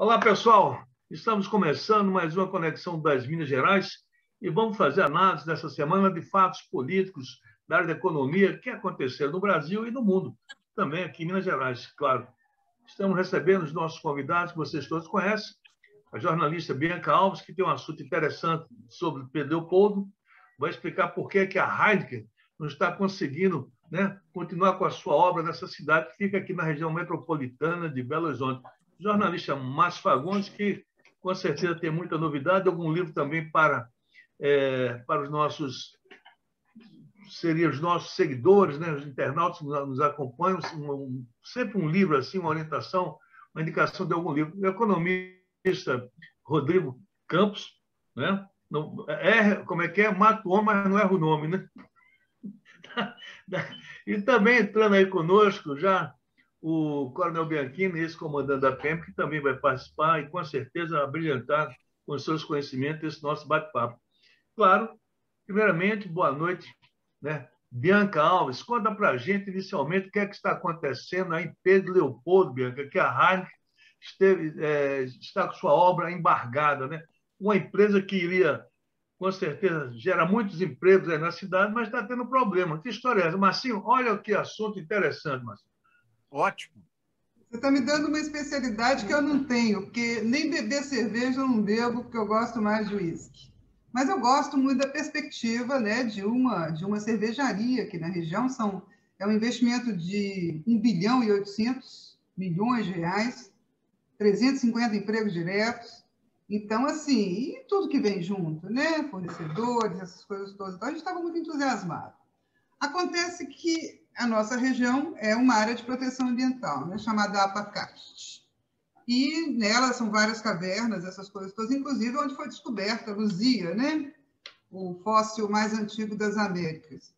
Olá, pessoal. Estamos começando mais uma Conexão das Minas Gerais e vamos fazer análise dessa semana de fatos políticos da área da economia que aconteceram no Brasil e no mundo, também aqui em Minas Gerais, claro. Estamos recebendo os nossos convidados, que vocês todos conhecem, a jornalista Bianca Alves, que tem um assunto interessante sobre Pedro Leopoldo, vai explicar por que a Heineken não está conseguindo, continuar com a sua obra nessa cidade que fica aqui na região metropolitana de Belo Horizonte. Jornalista Márcio Fagundes, que com certeza tem muita novidade, algum livro também para os nossos seguidores, os internautas que nos acompanham, sempre um livro assim, uma orientação, uma indicação de algum livro. O economista Rodrigo Campos, como é que é? Mata o homem, mas não erra o nome, né? E também entrando aí conosco já o Coronel Bianchini, ex-comandante da PM, que também vai participar e, com certeza, abrilhantar com seus conhecimentos esse nosso bate-papo. Claro, primeiramente, boa noite, Bianca Alves, conta para a gente, inicialmente, o que é que está acontecendo aí em Pedro Leopoldo, Bianca, que a Heineken está com sua obra embargada, uma empresa que iria, com certeza, gerar muitos empregos aí na cidade, mas está tendo problema. Que história é essa? Marcinho, olha que assunto interessante, Marcinho. Ótimo. Você está me dando uma especialidade que eu não tenho, porque nem beber cerveja eu não bebo, porque eu gosto mais de uísque. Mas eu gosto muito da perspectiva de uma cervejaria aqui na região. É um investimento de 1,8 bilhão, 350 empregos diretos. Então, assim, e tudo que vem junto, fornecedores, essas coisas todas. Então, a gente estava muito entusiasmado. Acontece que a nossa região é uma área de proteção ambiental, chamada APACAST. E nela são várias cavernas, essas coisas todas, inclusive onde foi descoberta a Luzia, o fóssil mais antigo das Américas.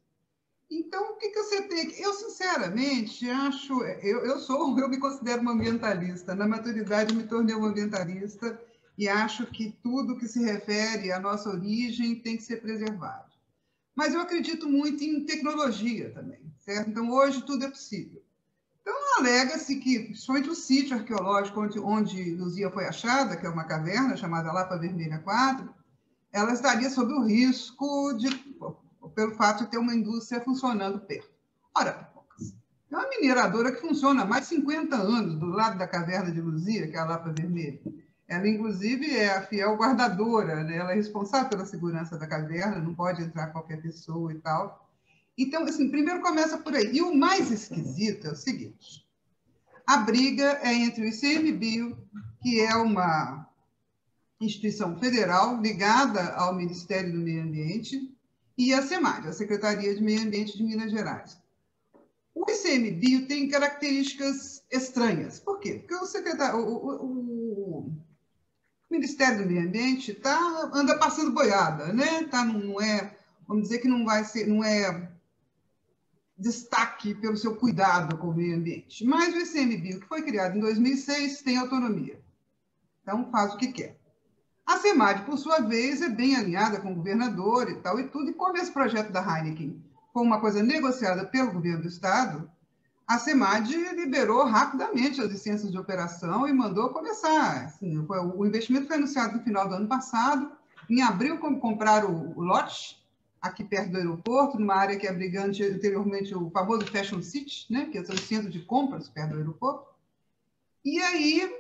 Então, o que você tem aqui? Eu, sinceramente, acho... Eu me considero uma ambientalista. Na maturidade, me tornei uma ambientalista e acho que tudo que se refere à nossa origem tem que ser preservado. Mas eu acredito muito em tecnologia também, certo? Então, hoje, tudo é possível. Então, alega-se que, principalmente o sítio arqueológico onde Luzia foi achada, que é uma caverna chamada Lapa Vermelha 4, ela estaria sob o risco pelo fato de ter uma indústria funcionando perto. Ora, é uma mineradora que funciona há mais de 50 anos do lado da caverna de Luzia, que é a Lapa Vermelha. Ela, inclusive, é a fiel guardadora, ela é responsável pela segurança da caverna, não pode entrar qualquer pessoa e tal. Então, assim, primeiro começa por aí. E o mais esquisito é o seguinte: a briga é entre o ICMBio, que é uma instituição federal ligada ao Ministério do Meio Ambiente, e a SEMAD, a Secretaria de Meio Ambiente de Minas Gerais. O ICMBio tem características estranhas. Por quê? Porque o Ministério do Meio Ambiente anda passando boiada, vamos dizer que não é destaque pelo seu cuidado com o meio ambiente. Mas o ICMBio, que foi criado em 2006, tem autonomia. Então, faz o que quer. A SEMAD, por sua vez, é bem alinhada com o governador e tal, e tudo. E como esse projeto da Heineken foi uma coisa negociada pelo governo do Estado, a SEMAD liberou rapidamente as licenças de operação e mandou começar. Assim, o investimento foi anunciado no final do ano passado. Em abril, compraram o lote, aqui perto do aeroporto, numa área que é abrigante anteriormente o famoso Fashion City, que é o centro de compras perto do aeroporto. E aí,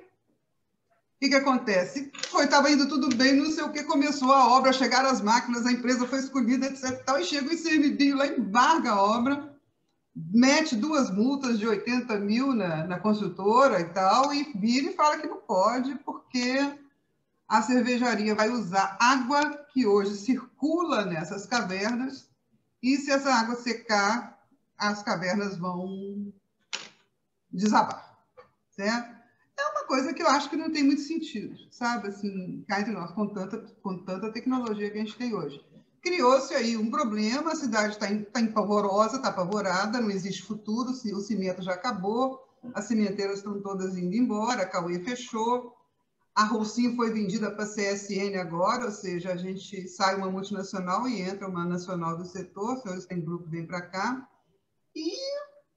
o que acontece? Estava indo tudo bem, não sei o que, começou a obra, chegaram as máquinas, a empresa foi escolhida, etc. E chega o ICMBio lá, embarga a obra, mete 2 multas de 80 mil na construtora e tal, e vira e fala que não pode, porque a cervejaria vai usar água que hoje circula nessas cavernas, e se essa água secar, as cavernas vão desabar, certo? É uma coisa que eu acho que não tem muito sentido, sabe? Assim, cá entre nós, com tanta tecnologia que a gente tem hoje. Criou-se aí um problema, a cidade está empavorosa, está apavorada, não existe futuro, o cimento já acabou, as cimenteiras estão todas indo embora, a Cauê fechou, a Holcim foi vendida para a CSN agora, ou seja, a gente sai uma multinacional e entra uma nacional do setor, o senhor tem grupo vem para cá, e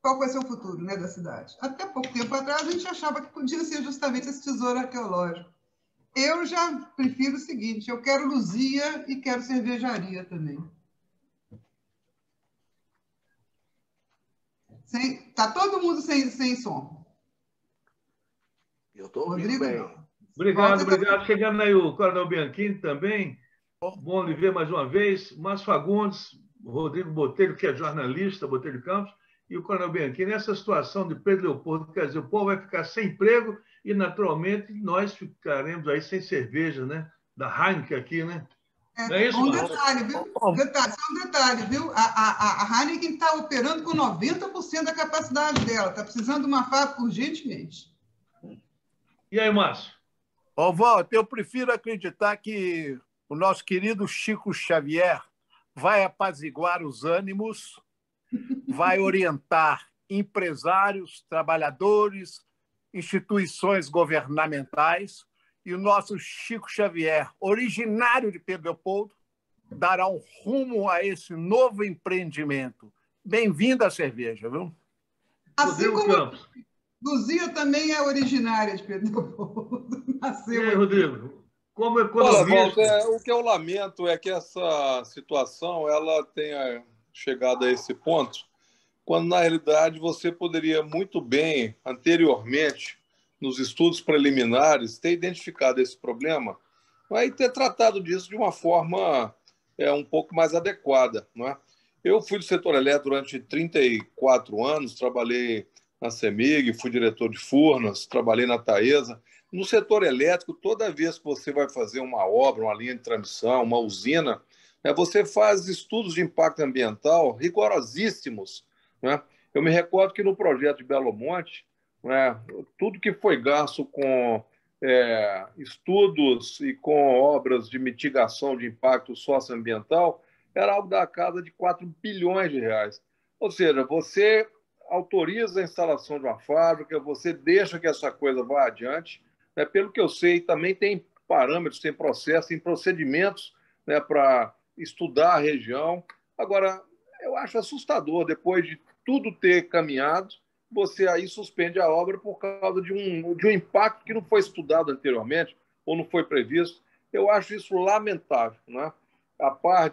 qual vai ser o futuro, né, da cidade. Até pouco tempo atrás, a gente achava que podia ser justamente esse tesouro arqueológico. Eu já prefiro o seguinte, eu quero Luzia e quero cervejaria também. Tá todo mundo sem som. Eu estou ouvindo Rodrigo, bem. não. Obrigado, obrigado. Chegando aí o Coronel Bianchini também. Bom lhe ver mais uma vez. Márcio Fagundes, Rodrigo Botelho, que é jornalista, Botelho Campos, e o Coronel Bianchini. Nessa situação de Pedro Leopoldo, quer dizer, o povo vai ficar sem emprego e, naturalmente, nós ficaremos aí sem cerveja, né? Da Heineken aqui, né? Não é isso, Márcio? Detalhe, viu? Só um detalhe, viu? A Heineken está operando com 90% da capacidade dela. Está precisando de uma fábrica urgentemente. E aí, Márcio? Walter, eu prefiro acreditar que o nosso querido Chico Xavier vai apaziguar os ânimos, vai orientar empresários, trabalhadores, instituições governamentais, e o nosso Chico Xavier, originário de Pedro Leopoldo, dará um rumo a esse novo empreendimento. Bem-vinda à cerveja, viu? Assim Rodrigo como Campos. Luzia também é originária de Pedro Leopoldo. Nasceu E aí, Rodrigo? Como Olha, economista... Walter, o que eu lamento é que essa situação ela tenha chegado a esse ponto, quando, na realidade, você poderia muito bem, anteriormente, nos estudos preliminares, ter identificado esse problema e ter tratado disso de uma forma um pouco mais adequada. Não é? Eu fui do setor elétrico durante 34 anos, trabalhei na CEMIG, fui diretor de Furnas, trabalhei na Taesa. No setor elétrico, toda vez que você vai fazer uma obra, uma linha de transmissão, uma usina, você faz estudos de impacto ambiental rigorosíssimos. Né? Eu me recordo que no projeto de Belo Monte, tudo que foi gasto com estudos e com obras de mitigação de impacto socioambiental era algo da casa de 4 bilhões de reais. Ou seja, você autoriza a instalação de uma fábrica, você deixa que essa coisa vá adiante. Pelo que eu sei, também tem parâmetros, tem processos, tem procedimentos para estudar a região. Agora, eu acho assustador, depois de tudo ter caminhado, você aí suspende a obra por causa de um impacto que não foi estudado anteriormente ou não foi previsto. Eu acho isso lamentável. Né? A par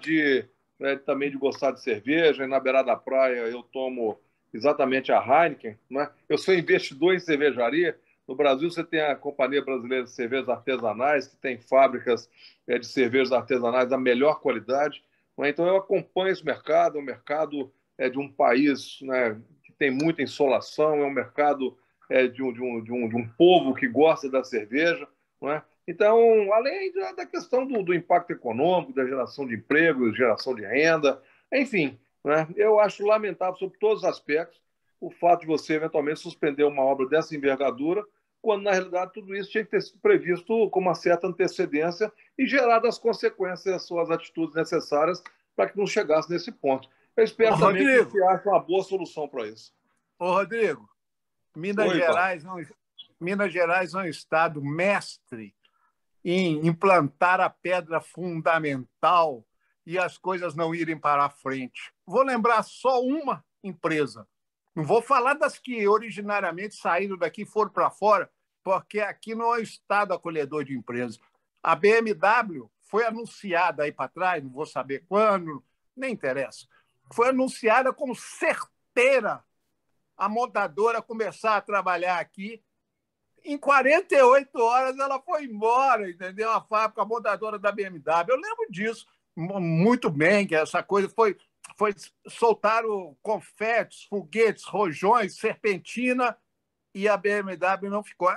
também de gostar de cerveja, e na beirada da praia eu tomo exatamente a Heineken. Né? Eu sou investidor em cervejaria. No Brasil, você tem a Companhia Brasileira de Cervejas Artesanais, que tem fábricas de cervejas artesanais da melhor qualidade. Né? Então, eu acompanho esse mercado, é um mercado de um país que tem muita insolação, é um mercado de um povo que gosta da cerveja. Não é? Então, além da questão do impacto econômico, da geração de emprego, geração de renda, enfim, eu acho lamentável, sobre todos os aspectos, o fato de você eventualmente suspender uma obra dessa envergadura, quando, na realidade, tudo isso tinha que ter sido previsto com uma certa antecedência e gerado as consequências, as suas atitudes necessárias para que não chegasse nesse ponto. Eu espero também que você ache uma boa solução para isso. Ô, Rodrigo, Minas Gerais é um estado mestre em implantar a pedra fundamental e as coisas não irem para a frente. Vou lembrar só uma empresa. Não vou falar das que originariamente saíram daqui e foram para fora, porque aqui não é um estado acolhedor de empresas. A BMW foi anunciada aí para trás, não vou saber quando, nem interessa. Foi anunciada como certeira a montadora começar a trabalhar aqui. Em 48 horas ela foi embora, entendeu? A fábrica, a montadora da BMW. Eu lembro disso muito bem, que essa coisa foi soltaram confetes, foguetes, rojões, serpentina, e a BMW não ficou.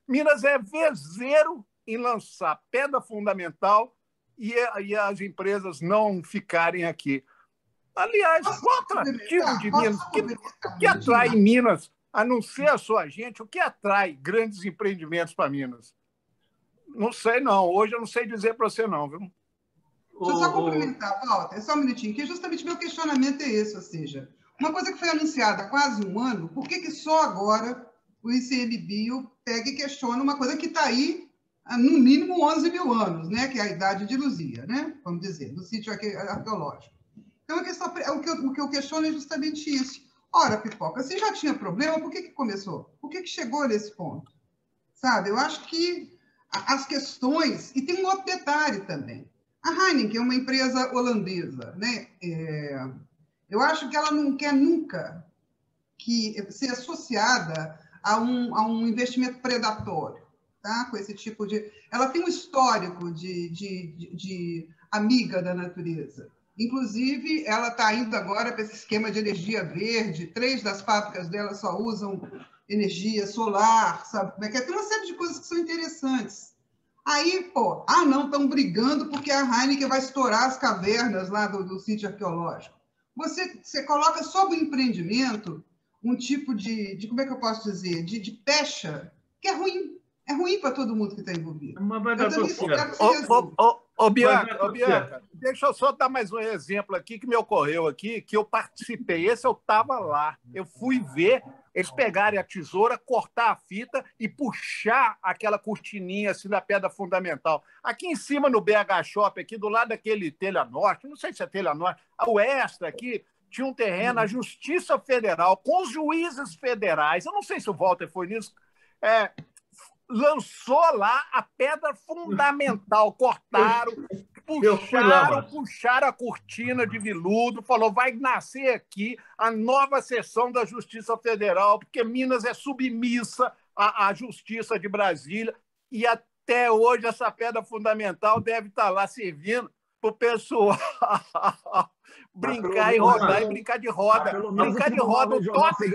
Minas é vezeiro em lançar pedra fundamental e as empresas não ficarem aqui. Aliás, qual atrativo de Minas? O que atrai Minas, a não ser a sua gente? O que atrai grandes empreendimentos para Minas? Não sei, não. Hoje eu não sei dizer para você, não, viu? Deixa eu só complementar, Walter, só um minutinho, que justamente meu questionamento é esse, ou seja, uma coisa que foi anunciada há quase um ano, por que só agora o ICMBio pega e questiona uma coisa que está aí há, no mínimo, 11 mil anos, né? Que é a idade de Luzia, né? Vamos dizer, do sítio arqueológico. Então, o que eu questiono é justamente isso. Ora, Pipoca, se já tinha problema, por que começou? Por que chegou nesse ponto? Sabe? Eu acho que as questões... E tem um outro detalhe também. A Heineken é uma empresa holandesa, né? Eu acho que ela não quer nunca ser associada a um investimento predatório, tá? Com esse tipo de... Ela tem um histórico de amiga da natureza. Inclusive, ela está indo agora para esse esquema de energia verde. 3 das fábricas dela só usam energia solar, sabe? Tem uma série de coisas que são interessantes. Aí, não, estão brigando porque a Heineken vai estourar as cavernas lá do sítio arqueológico. Você coloca sobre o empreendimento um tipo como é que eu posso dizer, de pecha, que é ruim. É ruim para todo mundo que está envolvido. Mas vai dar tudo certo. Bianca, deixa eu só dar mais um exemplo aqui que me ocorreu aqui, que eu participei. Esse eu estava lá. Eu fui ver eles pegarem a tesoura, cortar a fita e puxar aquela cortininha assim da pedra fundamental. Aqui em cima no BH Shop, aqui do lado daquele Telha Norte, não sei se é Telha Norte, o Extra aqui, tinha um terreno, a Justiça Federal, com os juízes federais, eu não sei se o Walter foi nisso, lançou lá a pedra fundamental, cortaram, puxaram a cortina de veludo, falou, vai nascer aqui a nova seção da Justiça Federal, porque Minas é submissa à Justiça de Brasília, e até hoje essa pedra fundamental deve estar lá servindo para o pessoal brincar e rodar, e brincar de roda. Brincar de roda, o totem,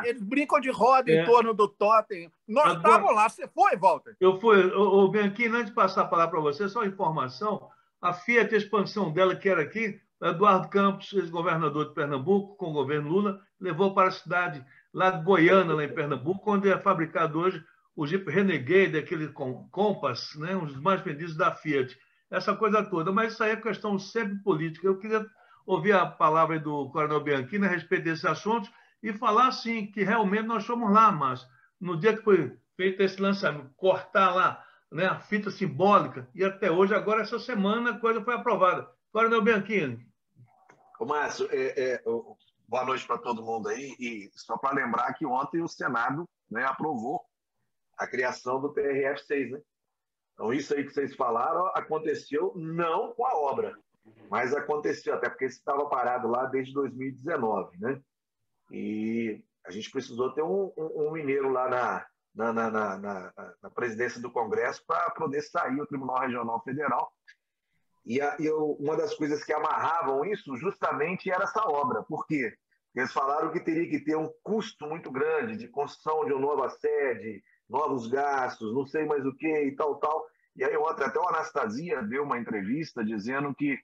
eles brincam de roda em torno do totem. Nós estávamos lá, você foi, Walter? Eu fui. O Bianchini, antes de passar a palavra para você, só uma informação, a Fiat, a expansão dela, que era aqui, Eduardo Campos, ex-governador de Pernambuco, com o governo Lula, levou para a cidade lá de Goiânia, lá em Pernambuco, onde é fabricado hoje o Jeep Renegade, aquele Compass, né, um dos mais vendidos da Fiat. Essa coisa toda, mas isso aí é questão sempre política. Eu queria ouvir a palavra do Coronel Bianchini a respeito desse assunto e falar, assim, que realmente nós fomos lá, mas no dia que foi feito esse lançamento, cortar lá, né, a fita simbólica, e até hoje, agora, essa semana, a coisa foi aprovada. Coronel Bianchini. Ô, Márcio, boa noite para todo mundo aí, e só para lembrar que ontem o Senado, né, aprovou a criação do TRF-6, né? Então, isso aí que vocês falaram aconteceu não com a obra, mas aconteceu, até porque isso estava parado lá desde 2019, né? E a gente precisou ter um mineiro lá na presidência do Congresso para poder sair o Tribunal Regional Federal. E uma das coisas que amarravam isso justamente era essa obra. Por quê? Eles falaram que teria que ter um custo muito grande de construção de uma nova sede, novos gastos, não sei mais o que e tal. E aí ontem até o Anastasia deu uma entrevista dizendo que,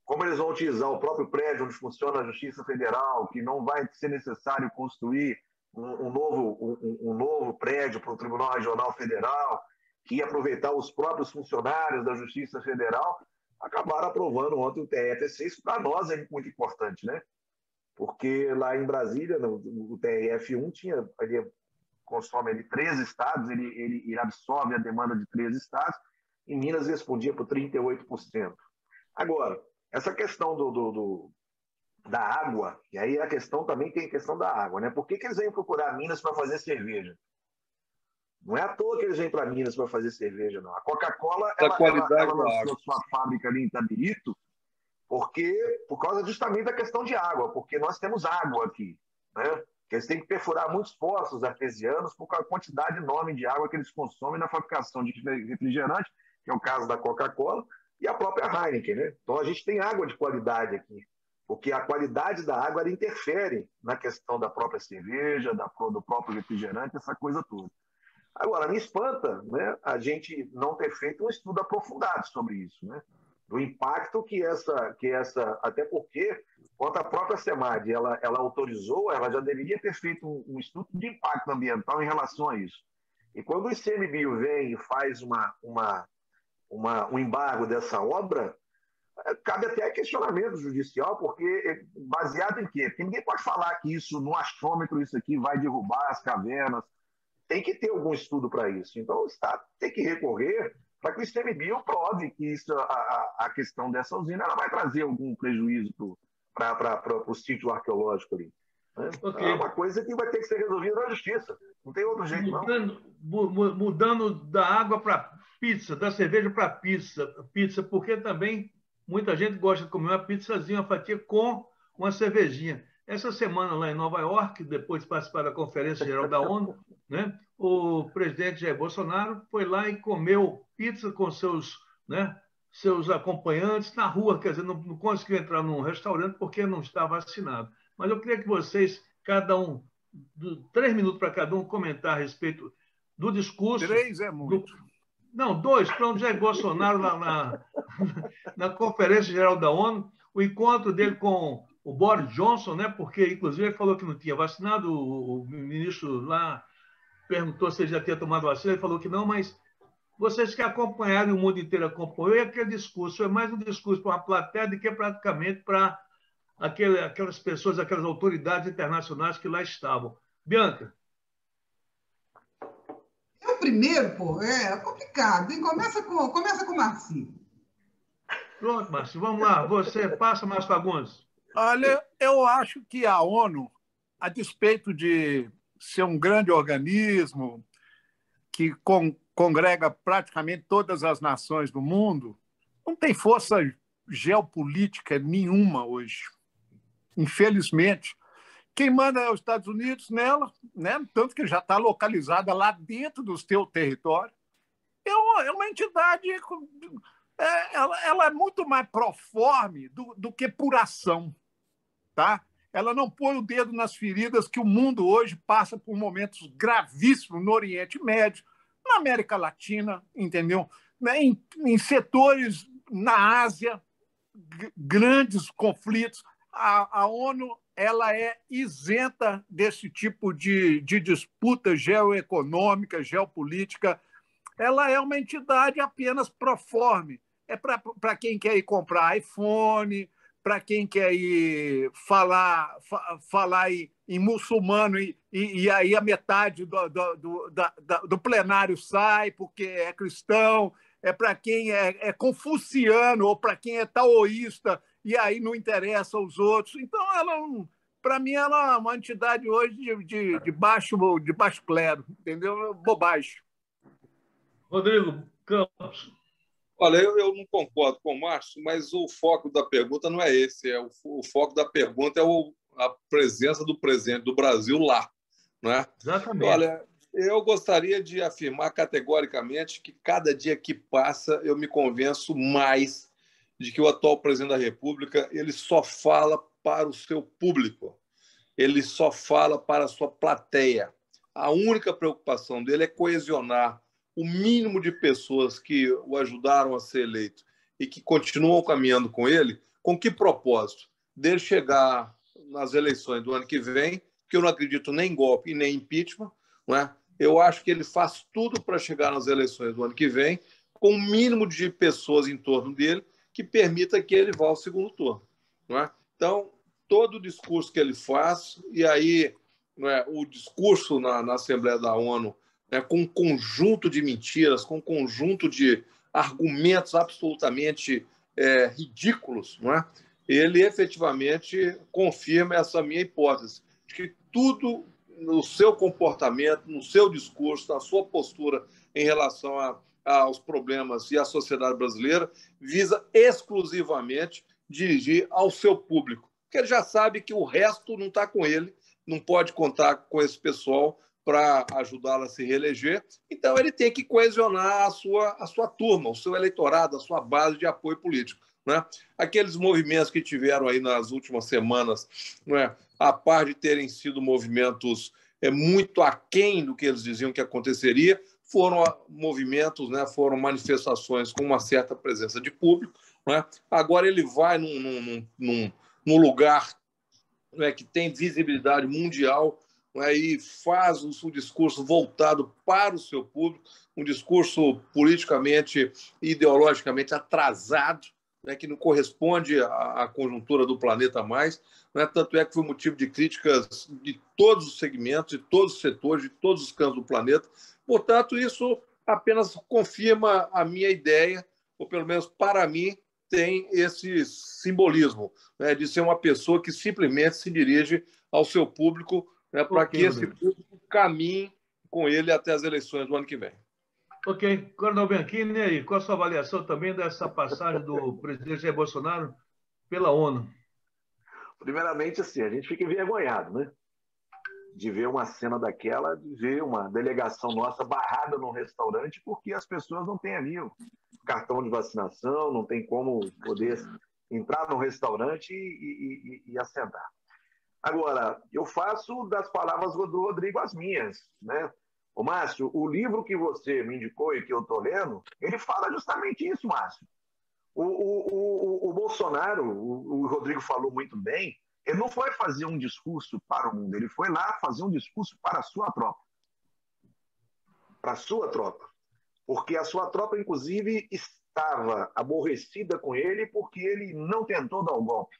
como eles vão utilizar o próprio prédio onde funciona a Justiça Federal, que não vai ser necessário construir um novo prédio para o Tribunal Regional Federal, que ia aproveitar os próprios funcionários da Justiça Federal, acabaram aprovando ontem o TRF-6. Para nós é muito importante, né? Porque lá em Brasília, o TRF-1 ele consome 13 estados, ele absorve a demanda de 13 estados, e Minas respondia por 38%. Agora, essa questão da água, e aí a questão também tem a questão da água, né? Por que eles vêm procurar Minas para fazer cerveja? Não é à toa que eles vêm para Minas para fazer cerveja, não. A Coca-Cola ela lançou sua fábrica ali em Itabirito por causa justamente da questão de água, porque nós temos água aqui, né? Que eles têm que perfurar muitos poços artesianos por causa da quantidade enorme de água que eles consomem na fabricação de refrigerante, que é o caso da Coca-Cola, e a própria Heineken, né? Então a gente tem água de qualidade aqui, porque a qualidade da água ela interfere na questão da própria cerveja, do próprio refrigerante, essa coisa toda. Agora, me espanta, né, a gente não ter feito um estudo aprofundado sobre isso, né? Do impacto que essa até porque, quanto a própria SEMAD, ela autorizou, ela já deveria ter feito um estudo de impacto ambiental em relação a isso. E quando o ICMBio vem e faz um embargo dessa obra, cabe até questionamento judicial, porque baseado em quê? Porque ninguém pode falar que isso, no achômetro, isso aqui vai derrubar as cavernas. Tem que ter algum estudo para isso. Então, o Estado tem que recorrer para que o ICMBio prove que a questão dessa usina ela vai trazer algum prejuízo para o sítio arqueológico ali. Né? Ok. É uma coisa que vai ter que ser resolvida na justiça. Não tem outro jeito, Mudando da água para pizza, da cerveja para pizza, porque também muita gente gosta de comer uma pizzazinha, uma fatia com uma cervejinha. Essa semana lá em Nova York, depois de participar da Conferência Geral da ONU, né, o presidente Jair Bolsonaro foi lá e comeu pizza com seus acompanhantes na rua, quer dizer, não conseguiu entrar num restaurante porque não está vacinado. Mas eu queria que vocês, cada um, 3 minutos para cada um, comentar a respeito do discurso. 3 é muito. Não, 2, para o Jair Bolsonaro na Conferência Geral da ONU, o encontro dele com o Boris Johnson, né? Porque, inclusive, ele falou que não tinha vacinado, o ministro lá perguntou se ele já tinha tomado vacina, ele falou que não, mas vocês que acompanharam, o mundo inteiro acompanhou, e aquele discurso é mais um discurso para uma plateia do que praticamente para aquelas pessoas, aquelas autoridades internacionais que lá estavam. Bianca. Eu primeiro, pô, é complicado. Hein? Começa com o Marcinho. Pronto, Marcinho, vamos lá. Você passa, Márcio Fagundes. Olha, eu acho que a ONU, a despeito de ser um grande organismo que congrega praticamente todas as nações do mundo, não tem força geopolítica nenhuma hoje. Infelizmente, quem manda é os Estados Unidos nela, né? Tanto que já está localizada lá dentro do seu território. É uma entidade, ela é muito mais proforme do que por ação. Tá? Ela não põe o dedo nas feridas que o mundo hoje passa por momentos gravíssimos no Oriente Médio, na América Latina, entendeu? Em setores na Ásia, grandes conflitos. A ONU ela é isenta desse tipo de disputa geoeconômica, geopolítica. Ela é uma entidade apenas proforme. É para quem quer ir comprar iPhone, para quem quer ir falar em muçulmano e aí a metade do plenário sai porque é cristão, é para quem é confuciano ou para quem é taoísta e aí não interessa aos outros. Então, para mim, ela é uma entidade hoje de baixo clero, entendeu? Bobagem. Rodrigo Campos. Olha, eu não concordo com o Márcio, mas o foco da pergunta não é esse. O foco da pergunta é a presença do presidente do Brasil lá. Não é? Exatamente. Olha, eu gostaria de afirmar categoricamente que cada dia que passa eu me convenço mais de que o atual presidente da República ele só fala para o seu público, ele só fala para a sua plateia. A única preocupação dele é coesionar o mínimo de pessoas que o ajudaram a ser eleito e que continuam caminhando com ele, com que propósito? Dele chegar nas eleições do ano que vem, que eu não acredito nem em golpe e nem em impeachment, não é? Eu acho que ele faz tudo para chegar nas eleições do ano que vem com o mínimo de pessoas em torno dele que permita que ele vá ao segundo turno. Não é? Então, todo o discurso que ele faz, e aí não é, o discurso na Assembleia da ONU, né, com um conjunto de mentiras, com um conjunto de argumentos absolutamente ridículos, não é? Ele efetivamente confirma essa minha hipótese, de que tudo no seu comportamento, no seu discurso, na sua postura em relação aos problemas e à sociedade brasileira, visa exclusivamente dirigir ao seu público, porque ele já sabe que o resto não está com ele, não pode contar com esse pessoal para ajudá-lo a se reeleger, então ele tem que coesionar a sua turma, o seu eleitorado, a sua base de apoio político. Né? Aqueles movimentos que tiveram aí nas últimas semanas, né, a par de terem sido movimentos muito aquém do que eles diziam que aconteceria, foram movimentos, né, foram manifestações com uma certa presença de público. Né? Agora ele vai num lugar, né, que tem visibilidade mundial, né, e faz o discurso voltado para o seu público, um discurso politicamente e ideologicamente atrasado, né, que não corresponde à conjuntura do planeta mais, né? Tanto é que foi motivo de críticas de todos os segmentos, de todos os setores, de todos os cantos do planeta. Portanto, isso apenas confirma a minha ideia, ou pelo menos para mim, tem esse simbolismo, né, de ser uma pessoa que simplesmente se dirige ao seu público, né, para que esse público caminhe com ele até as eleições do ano que vem. Ok. Coronel Bianchini, e aí, qual a sua avaliação também dessa passagem do presidente Jair Bolsonaro pela ONU? Primeiramente, assim, a gente fica envergonhado, né? De ver uma cena daquela, de ver uma delegação nossa barrada num restaurante porque as pessoas não têm ali o cartão de vacinação, não tem como poder entrar no restaurante e assentar. Agora, eu faço das palavras do Rodrigo as minhas, né? Ô, Márcio, o livro que você me indicou e que eu estou lendo, ele fala justamente isso, Márcio. O Bolsonaro, o Rodrigo falou muito bem, ele não foi fazer um discurso para o mundo, ele foi lá fazer um discurso para a sua tropa. Para a sua tropa. Porque a sua tropa, inclusive, estava aborrecida com ele porque ele não tentou dar o golpe.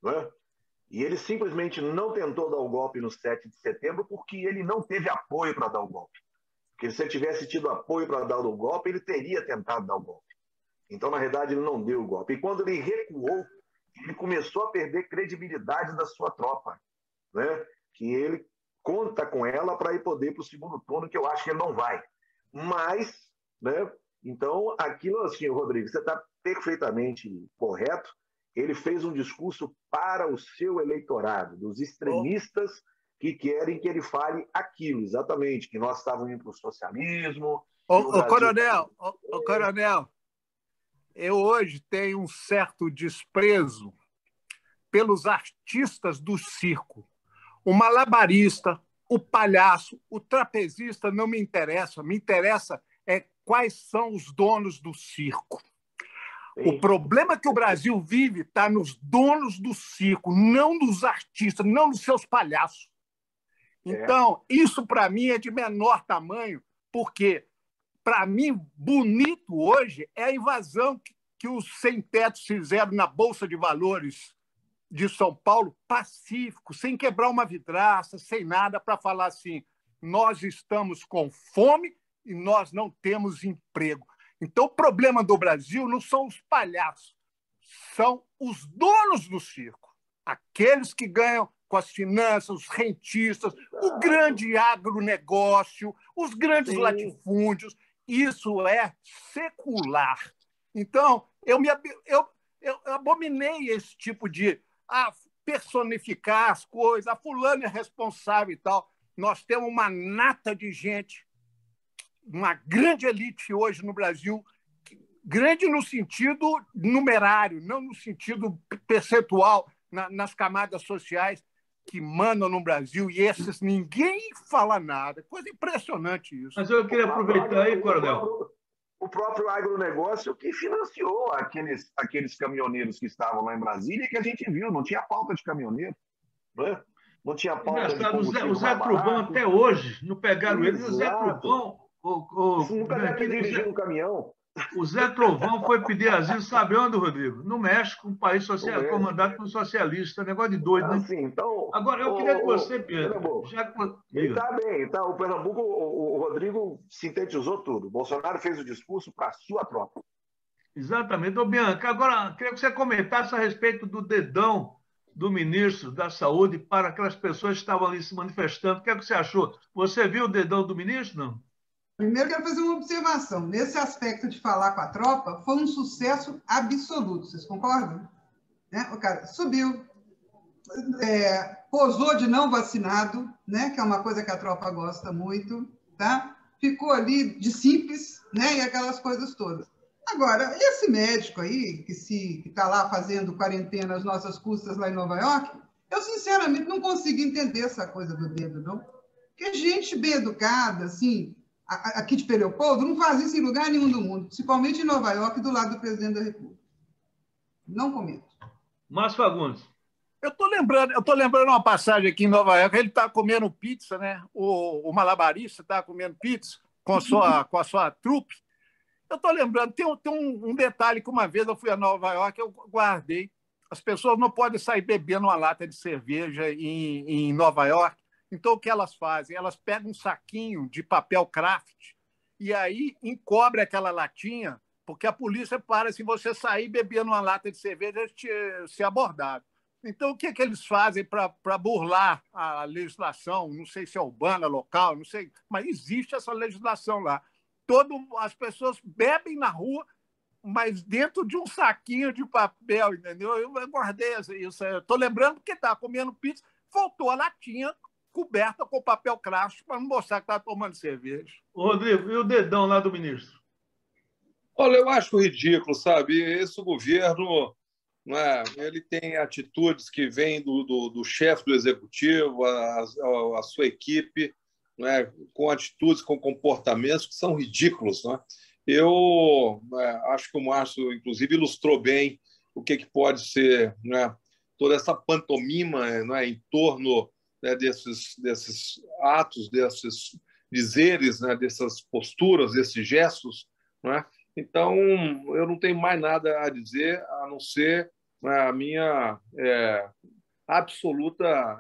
Não é? E ele simplesmente não tentou dar o golpe no 7 de setembro porque ele não teve apoio para dar o golpe. Porque se ele tivesse tido apoio para dar o golpe, ele teria tentado dar o golpe. Então, na verdade, ele não deu o golpe. E quando ele recuou, ele começou a perder credibilidade da sua tropa, né? Que ele conta com ela para ir poder para o segundo turno, que eu acho que ele não vai. Mas, né? Então, aquilo assim, Rodrigo, você está perfeitamente correto. Ele fez um discurso para o seu eleitorado, dos extremistas que querem que ele fale aquilo, exatamente, que nós estávamos indo para o socialismo. Coronel, eu hoje tenho um certo desprezo pelos artistas do circo. O malabarista, o palhaço, o trapezista não me interessa. Me interessa quais são os donos do circo. O problema que o Brasil vive está nos donos do circo, não nos artistas, não nos seus palhaços. Então, isso para mim é de menor tamanho, porque, para mim, bonito hoje é a invasão que os sem-tetos fizeram na Bolsa de Valores de São Paulo, pacífico, sem quebrar uma vidraça, sem nada, para falar assim, nós estamos com fome e nós não temos emprego. Então, o problema do Brasil não são os palhaços, são os donos do circo, aqueles que ganham com as finanças, os rentistas, o grande agronegócio, os grandes latifúndios. Isso é secular. Então, eu abominei esse tipo de personificar as coisas, a fulana é responsável e tal. Nós temos uma nata de gente, uma grande elite hoje no Brasil, grande no sentido numerário, não no sentido percentual, nas camadas sociais que mandam no Brasil, e esses ninguém fala nada. Coisa impressionante isso. Mas eu queria aproveitar aí, Coronel. O próprio agronegócio que financiou aqueles caminhoneiros que estavam lá em Brasília, que a gente viu, não tinha falta de caminhoneiro. Né? Não tinha pauta de combustível. O Zé Trovão até hoje, não pegaram eles. O Zé Trovão... nunca deve ter dirigido um caminhão. O Zé Trovão foi pedir asilo, sabe onde, Rodrigo? No México, um país social, comandado por socialista, negócio de doido, né? Assim, então, agora, eu queria que você, Pedro... Ele está bem, tá? O Pernambuco, o Rodrigo sintetizou tudo. O Bolsonaro fez o discurso para a sua tropa. Exatamente. Ô, Bianca, agora, queria que você comentasse a respeito do dedão do ministro da Saúde para aquelas pessoas que estavam ali se manifestando. O que é que você achou? Você viu o dedão do ministro, não? Primeiro, quero fazer uma observação. Nesse aspecto de falar com a tropa, foi um sucesso absoluto. Vocês concordam? Né? O cara subiu, posou de não vacinado, né? Que é uma coisa que a tropa gosta muito, tá? Ficou ali de simples, né? E aquelas coisas todas. Agora, esse médico aí, que está lá fazendo quarentena às nossas custas lá em Nova York, eu, sinceramente, não consigo entender essa coisa do dedo, não. Porque gente bem educada, assim... aqui de Leopoldo, não faz isso em lugar nenhum do mundo, principalmente em Nova York, do lado do presidente da República. Não comento. Márcio Fagundes. Eu tô lembrando uma passagem aqui em Nova York, ele está comendo pizza, né? O malabarista está comendo pizza com a sua trupe. Eu estou lembrando, tem um detalhe que uma vez eu fui a Nova York, eu guardei. As pessoas não podem sair bebendo uma lata de cerveja em Nova York. Então, o que elas fazem? Elas pegam um saquinho de papel craft e aí encobrem aquela latinha porque a polícia para se você sair bebendo uma lata de cerveja ser abordado. Então, o que é que eles fazem para burlar a legislação? Não sei se é urbana, local, não sei, mas existe essa legislação lá. As pessoas bebem na rua, mas dentro de um saquinho de papel, entendeu? Eu guardei isso. Estou lembrando porque estava comendo pizza, faltou a latinha coberta com papel craft para não mostrar que estava tomando cerveja. Rodrigo, e o dedão lá do ministro? Olha, eu acho ridículo, sabe? Esse governo, não é, ele tem atitudes que vêm do chefe do executivo, a sua equipe, não é, com atitudes, com comportamentos que são ridículos. Não é? Eu acho que o Márcio, inclusive, ilustrou bem o que pode ser, não é, toda essa pantomima, não é, em torno, né, desses atos, desses dizeres, né, dessas posturas, desses gestos. Não é? Então, eu não tenho mais nada a dizer, a não ser, né, a minha absoluta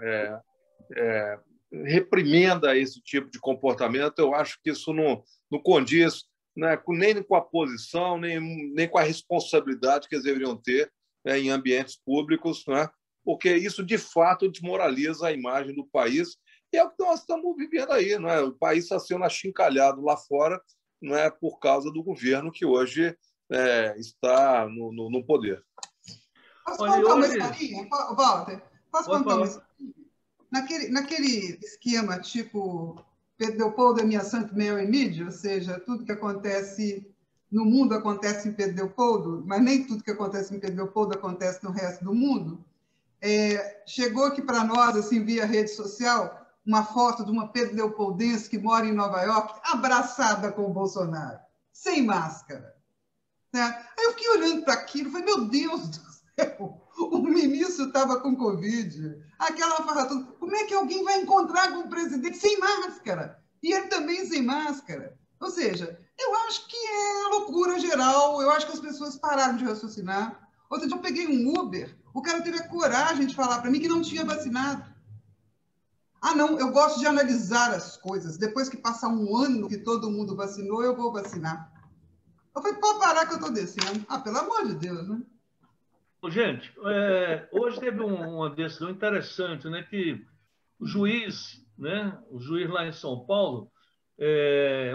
reprimenda a esse tipo de comportamento. Eu acho que isso não condiz, né, nem com a posição, nem com a responsabilidade que eles deveriam ter, né, em ambientes públicos, né, porque isso, de fato, desmoraliza a imagem do país. E é o que nós estamos vivendo aí. Não é? O país está sendo achincalhado lá fora, não é, por causa do governo que hoje está no poder. Posso contar uma historinha, Walter? Posso contar uma historinha? Naquele esquema tipo Pedro Leopoldo é minha Saint Mary Media, ou seja, tudo que acontece no mundo acontece em Pedro Leopoldo, mas nem tudo que acontece em Pedro Leopoldo acontece no resto do mundo. Chegou aqui para nós, assim, via rede social, uma foto de uma Pedro Leopoldense que mora em Nova York, abraçada com o Bolsonaro, sem máscara. Né? Aí eu fiquei olhando para aquilo e falei, meu Deus do céu, o ministro estava com Covid, aquela farra toda. Como é que alguém vai encontrar com o presidente sem máscara? E ele também sem máscara. Ou seja, eu acho que é loucura geral, eu acho que as pessoas pararam de raciocinar. Outro dia eu peguei um Uber, o cara teve a coragem de falar para mim que não tinha vacinado. Ah, não, eu gosto de analisar as coisas. Depois que passar um ano que todo mundo vacinou, eu vou vacinar. Eu falei, pode parar que eu estou descendo. Ah, pelo amor de Deus, né? Gente, hoje teve uma decisão interessante, né, que o juiz lá em São Paulo,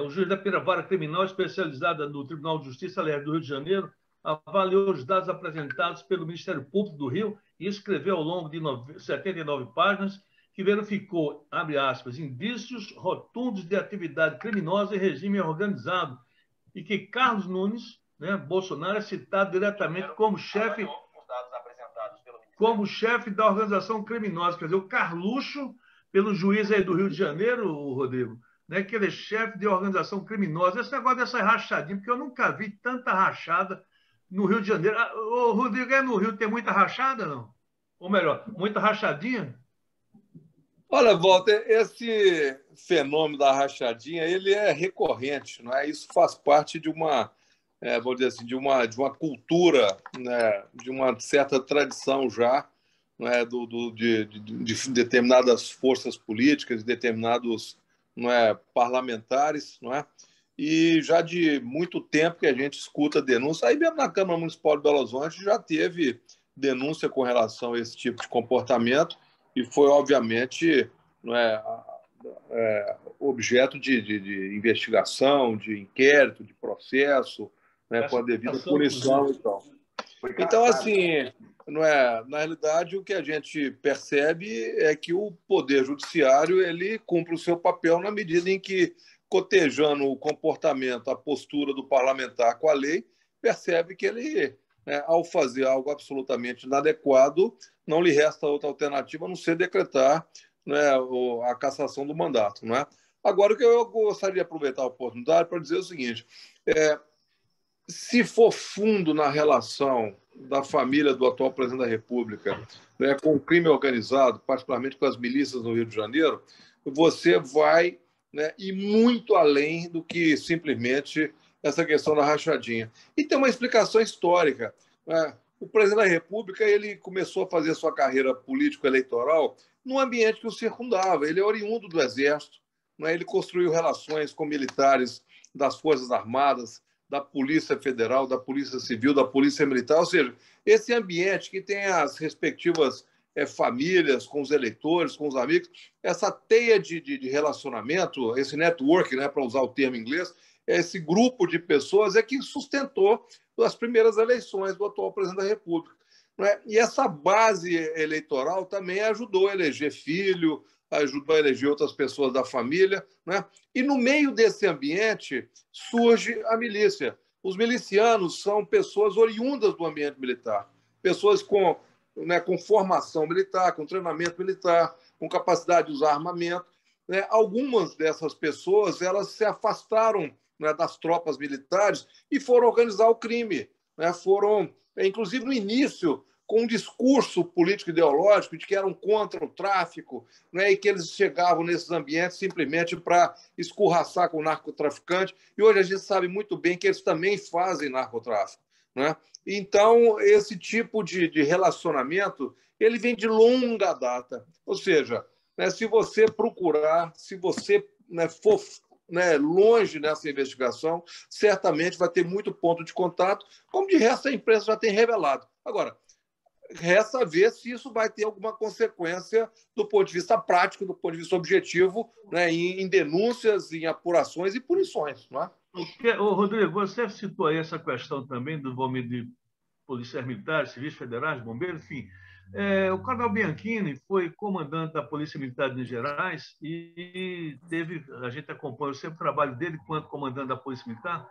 o juiz da primeira vara criminal especializada no Tribunal de Justiça, aliás, do Rio de Janeiro, avaliou os dados apresentados pelo Ministério Público do Rio e escreveu ao longo de 79 páginas que verificou, abre aspas, indícios rotundos de atividade criminosa e regime organizado e que Carlos Nunes, né, Bolsonaro, é citado diretamente como chefe da organização criminosa. Quer dizer, o Carluxo, pelo juiz aí do Rio de Janeiro, Rodrigo, né, que ele é chefe de organização criminosa. Esse negócio dessa rachadinha, porque eu nunca vi tanta rachada no Rio de Janeiro. Ô, Rodrigo, no Rio tem muita rachada, não? Ou melhor, muita rachadinha? Olha, Walter, esse fenômeno da rachadinha, ele é recorrente, não é? Isso faz parte de uma, vou dizer assim, de uma cultura, né, de uma certa tradição já, não é, de determinadas forças políticas, de determinados, não é, parlamentares, não é? E já de muito tempo que a gente escuta denúncia. Aí mesmo na Câmara Municipal de Belo Horizonte já teve denúncia com relação a esse tipo de comportamento e foi, obviamente, não é, objeto de investigação, de inquérito, de processo, né, com a devida punição e tal. Então, assim, não é, na realidade, o que a gente percebe é que o Poder Judiciário ele cumpre o seu papel na medida em que, cotejando o comportamento, a postura do parlamentar com a lei, percebe que ele, né, ao fazer algo absolutamente inadequado, não lhe resta outra alternativa a não ser decretar, né, a cassação do mandato. Não é? Agora, o que eu gostaria de aproveitar a oportunidade para dizer o seguinte, se for fundo na relação da família do atual presidente da República, né, com o crime organizado, particularmente com as milícias no Rio de Janeiro, você vai, né, ir muito além do que simplesmente essa questão da rachadinha. E tem uma explicação histórica. Né? O presidente da República ele começou a fazer sua carreira político-eleitoral num ambiente que o circundava. Ele é oriundo do Exército, né? Ele construiu relações com militares das Forças Armadas da Polícia Federal, da Polícia Civil, da Polícia Militar, ou seja, esse ambiente que tem as respectivas famílias, com os eleitores, com os amigos, essa teia de relacionamento, esse network, né, para usar o termo em inglês, esse grupo de pessoas é que sustentou as primeiras eleições do atual presidente da República. Né? E essa base eleitoral também ajudou a eleger filho, ajudou a eleger outras pessoas da família. Né? E no meio desse ambiente surge a milícia. Os milicianos são pessoas oriundas do ambiente militar, pessoas com formação militar, com treinamento militar, com capacidade de usar armamento. Né? Algumas dessas pessoas elas se afastaram, né, das tropas militares e foram organizar o crime. Né? Foram, inclusive, no início, com um discurso político-ideológico de que eram contra o tráfico, né, e que eles chegavam nesses ambientes simplesmente para escorraçar com o narcotraficante. E hoje a gente sabe muito bem que eles também fazem narcotráfico. Né? Então, esse tipo de relacionamento ele vem de longa data. Ou seja, né, se você procurar, se você for longe nessa investigação, certamente vai ter muito ponto de contato, como de resto a imprensa já tem revelado. Agora, resta ver se isso vai ter alguma consequência do ponto de vista prático, do ponto de vista objetivo, né, em denúncias, em apurações e punições. Não é? Rodrigo, você citou aí essa questão também do envolvimento de policiais militares, civis federais, bombeiros, enfim. O Coronel Bianchini foi comandante da Polícia Militar de Minas Gerais e a gente acompanha sempre o trabalho dele enquanto comandante da Polícia Militar,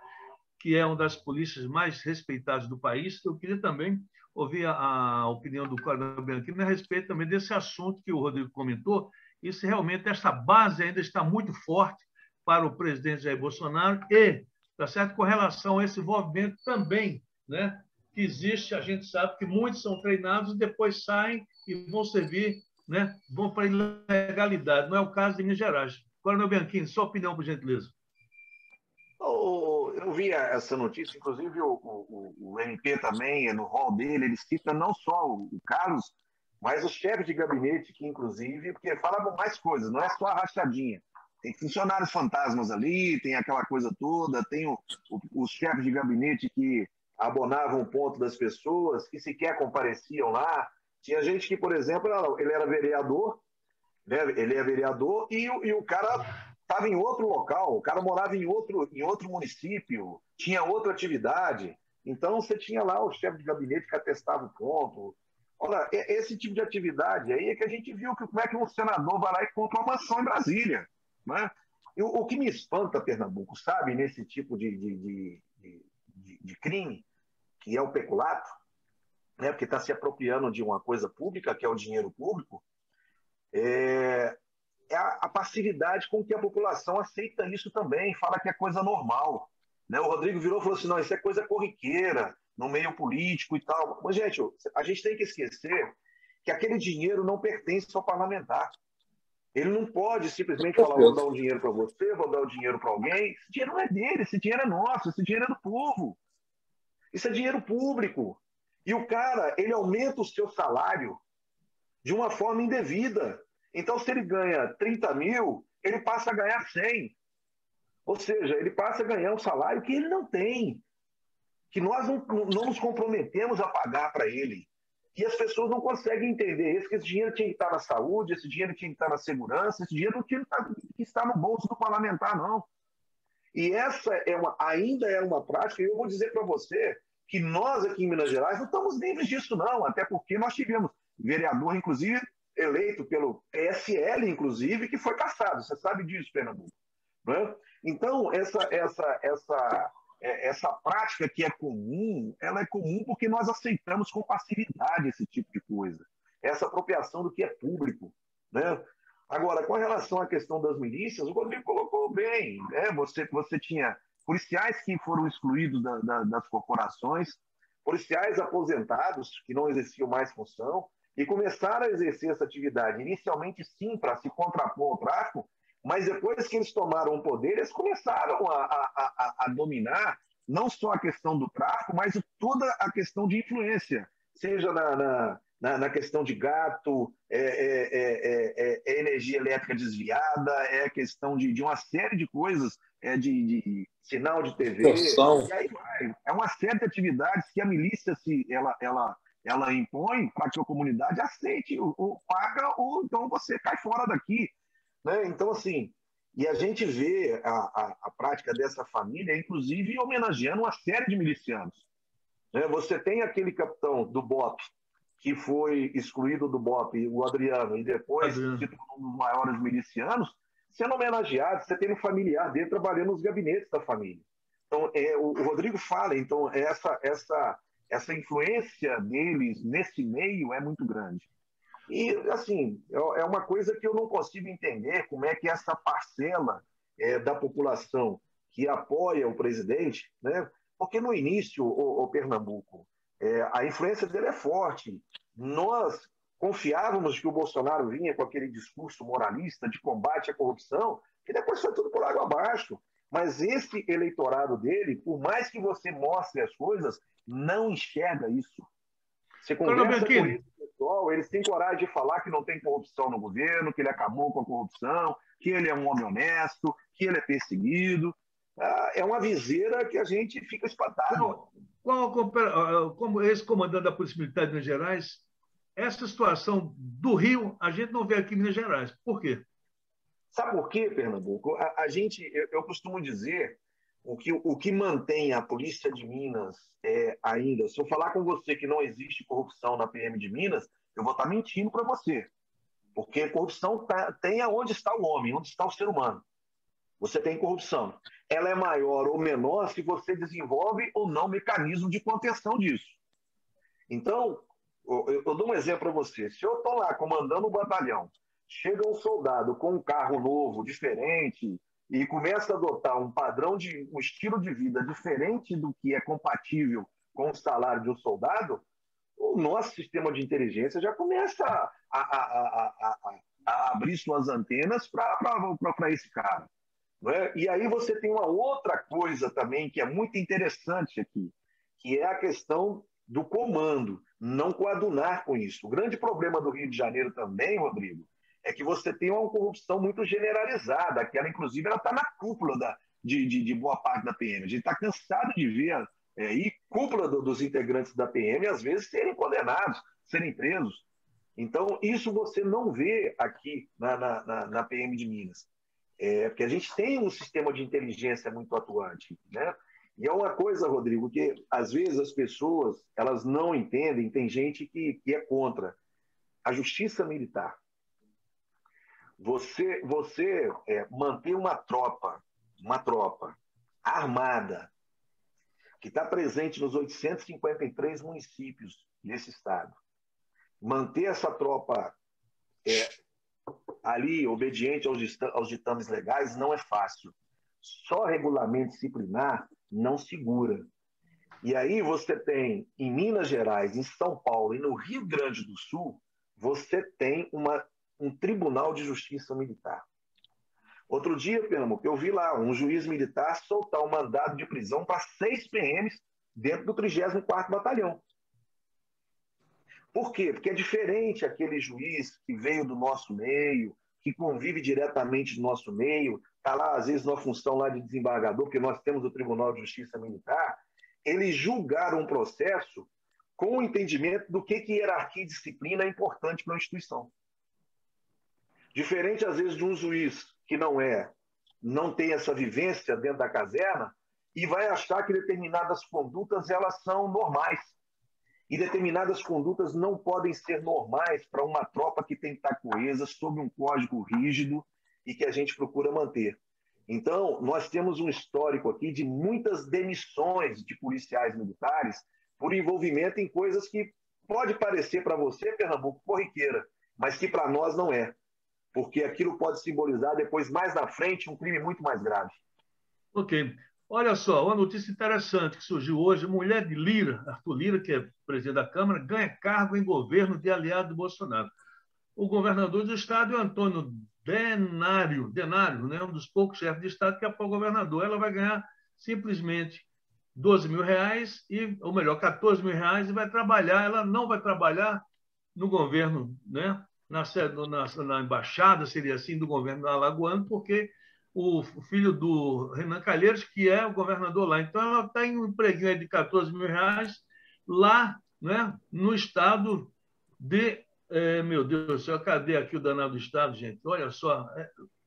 que é uma das polícias mais respeitadas do país. Eu queria também ouvir a opinião do Coronel Bianchini a respeito também desse assunto que o Rodrigo comentou, e se realmente essa base ainda está muito forte para o presidente Jair Bolsonaro e, tá certo, com relação a esse envolvimento também, né, que existe, a gente sabe que muitos são treinados e depois saem e vão servir, né, vão para a ilegalidade. Não é o caso de Minas Gerais. Coronel Bianchini, sua opinião, por gentileza. Eu vi essa notícia, inclusive o MP também, no rol dele, ele cita não só o Carlos, mas os chefes de gabinete, que inclusive, porque falavam mais coisas, não é só a rachadinha. Tem funcionários fantasmas ali, tem aquela coisa toda, tem os chefes de gabinete que abonavam o ponto das pessoas, que sequer compareciam lá. Tinha gente que, por exemplo, ele era vereador, né? Ele é vereador e o cara estava em outro local, o cara morava em outro município, tinha outra atividade. Então, você tinha lá o chefe de gabinete que atestava o ponto. Olha, esse tipo de atividade aí é que a gente viu como é que um senador vai lá e compra uma mansão em Brasília. Né? O que me espanta, Pernambuco, sabe, nesse tipo de crime, que é o peculato, né, porque está se apropriando de uma coisa pública, que é o dinheiro público, é a passividade com que a população aceita isso também, fala que é coisa normal. Né? O Rodrigo virou e falou assim, não, isso é coisa corriqueira, no meio político e tal. Mas, gente, a gente tem que esquecer que aquele dinheiro não pertence ao parlamentar. Ele não pode simplesmente falar, vou dar um dinheiro para você, vou dar o dinheiro para alguém. Esse dinheiro não é dele, esse dinheiro é nosso, esse dinheiro é do povo. Isso é dinheiro público. E o cara, ele aumenta o seu salário de uma forma indevida. Então, se ele ganha 30 mil, ele passa a ganhar 100. Ou seja, ele passa a ganhar um salário que ele não tem, que nós não nos comprometemos a pagar para ele. E as pessoas não conseguem entender isso, que esse dinheiro tinha que estar na saúde, esse dinheiro tinha que estar na segurança, esse dinheiro não tinha que estar no bolso do parlamentar, não. E essa ainda é uma prática, e eu vou dizer para você que nós aqui em Minas Gerais não estamos livres disso, não, até porque nós tivemos vereador, inclusive, eleito pelo PSL, inclusive, que foi cassado. Você sabe disso, Pernambuco. Né? Então, essa prática que é comum, ela é comum porque nós aceitamos com passividade esse tipo de coisa. Essa apropriação do que é público. Né? Agora, com relação à questão das milícias, o Rodrigo colocou bem. Né? Você tinha policiais que foram excluídos das corporações, policiais aposentados que não exerciam mais função, e começaram a exercer essa atividade, inicialmente sim, para se contrapor ao tráfico, mas depois que eles tomaram o poder, eles começaram a dominar não só a questão do tráfico, mas toda a questão de influência, seja na questão de gato, energia elétrica desviada, é questão de uma série de coisas, de sinal de TV, e aí vai. É uma série de atividades que a milícia ela impõe para que a comunidade aceite, ou paga, ou então você cai fora daqui. Né? Então, assim, e a gente vê a prática dessa família, inclusive homenageando uma série de milicianos. Né? Você tem aquele capitão do BOP, que foi excluído do BOP, o Adriano, e depois se tornou um dos maiores milicianos, sendo homenageado. Você tem um familiar dele trabalhando nos gabinetes da família. Então, o Rodrigo fala, então, essa influência deles nesse meio é muito grande. E, assim, é uma coisa que eu não consigo entender, como é que essa parcela da população que apoia o presidente, né? Porque no início, o Pernambuco, a influência dele é forte. Nós confiávamos que o Bolsonaro vinha com aquele discurso moralista de combate à corrupção, que depois foi tudo por água abaixo. Mas esse eleitorado dele, por mais que você mostre as coisas, não enxerga isso. Você conversa com esse pessoal, eles têm coragem de falar que não tem corrupção no governo, que ele acabou com a corrupção, que ele é um homem honesto, que ele é perseguido. É uma viseira que a gente fica espantado. Como ex-comandante da Polícia Militar de Minas Gerais, essa situação do Rio, a gente não vê aqui em Minas Gerais. Por quê? Sabe por quê, Pernambuco? Eu costumo dizer, o que mantém a Polícia de Minas ainda, se eu falar com você que não existe corrupção na PM de Minas, eu vou estar mentindo para você. Porque corrupção tem aonde está o homem, onde está o ser humano. Você tem corrupção. Ela é maior ou menor se você desenvolve ou não mecanismo de contenção disso. Então, eu dou um exemplo para você. Se eu estou lá comandando um batalhão, chega um soldado com um carro novo, diferente, e começa a adotar um padrão um estilo de vida diferente do que é compatível com o salário de um soldado, o nosso sistema de inteligência já começa a abrir suas antenas para esse cara. Não é? E aí você tem uma outra coisa também que é muito interessante aqui, que é a questão do comando, não coadunar com isso. O grande problema do Rio de Janeiro também, Rodrigo, é que você tem uma corrupção muito generalizada, que ela, inclusive, ela está na cúpula de boa parte da PM. A gente está cansado de ver cúpula dos integrantes da PM, às vezes, serem condenados, serem presos. Então, isso você não vê aqui na PM de Minas. Porque a gente tem um sistema de inteligência muito atuante, né? E é uma coisa, Rodrigo, que às vezes as pessoas elas não entendem, tem gente que é contra. A justiça militar. Você manter uma tropa armada, que está presente nos 853 municípios desse estado, manter essa tropa ali, obediente aos ditames legais, não é fácil. Só regulamento disciplinar não segura. E aí você tem, em Minas Gerais, em São Paulo e no Rio Grande do Sul, você tem um tribunal de justiça militar. Outro dia, Pernambuco, eu vi lá um juiz militar soltar um mandado de prisão para 6 PMs dentro do 34º Batalhão. Por quê? Porque é diferente aquele juiz que veio do nosso meio, que convive diretamente no nosso meio, está lá, às vezes, numa função lá de desembargador, porque nós temos o Tribunal de Justiça Militar. Eles julgaram um processo com o entendimento do que hierarquia e disciplina é importante para uma instituição. Diferente, às vezes, de um juiz que não tem essa vivência dentro da caserna e vai achar que determinadas condutas elas são normais. E determinadas condutas não podem ser normais para uma tropa que tem que estar coesa, sob um código rígido e que a gente procura manter. Então, nós temos um histórico aqui de muitas demissões de policiais militares por envolvimento em coisas que pode parecer para você, Pernambuco, corriqueira, mas que para nós não é. Porque aquilo pode simbolizar depois, mais na frente, um crime muito mais grave. Ok. Olha só, uma notícia interessante que surgiu hoje. Mulher de Lira, Arthur Lira, que é presidente da Câmara, ganha cargo em governo de aliado do Bolsonaro. O governador do estado é Antônio Denário, né, um dos poucos chefes de estado que apoia o governador. Ela vai ganhar simplesmente R$12 mil, ou melhor, R$14 mil, e vai trabalhar. Ela não vai trabalhar no governo, né? Na embaixada, seria assim, do governo alagoano, porque o filho do Renan Calheiros, que é o governador lá. Então, ela tem um empreguinho aí de R$14 mil lá, né, no estado de... meu Deus do céu, cadê aqui o danado do estado, gente? Olha só,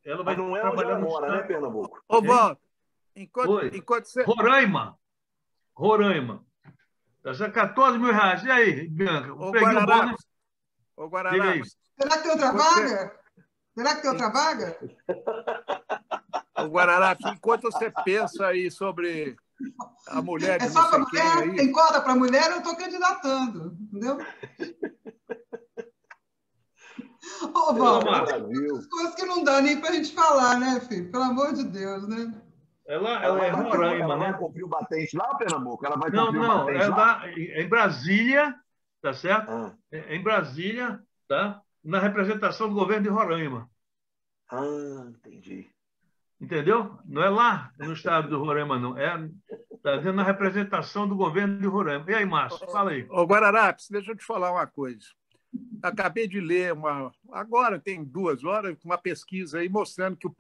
ela vai Mas não é onde trabalhar ela no mora, estado... né, Pernambuco? Ô, Walter, Oi. enquanto você... Roraima. Tá certo? R$14 mil. E aí, Bianca? Um preguinho bom, né? Ô, Diga aí. Guararapes. Será que tem outra vaga? Será que tem outra vaga? Ô, Guararapes, enquanto você pensa aí sobre a mulher É de não só para sei quem mulher? aí... Tem cota para mulher? Eu estou candidatando, entendeu? Ô, Walter, as coisas que não dá nem para a gente falar, né, filho? Pelo amor de Deus, né? Ela Ela é Roraima, ela vai né? cumprir o batente lá, Pernambuco? Ela vai Não, cumprir o não, batente lá? em Brasília, tá certo? Ah, Em Brasília, tá? Na representação do governo de Roraima. entendi. Entendeu? Não é lá no estado do Roraima, não. Tá dentro na representação do governo de Roraima. E aí, Márcio, fala aí. Ô, Guararapes, deixa eu te falar uma coisa. Acabei de ler agora tem 2 horas, uma pesquisa aí mostrando que o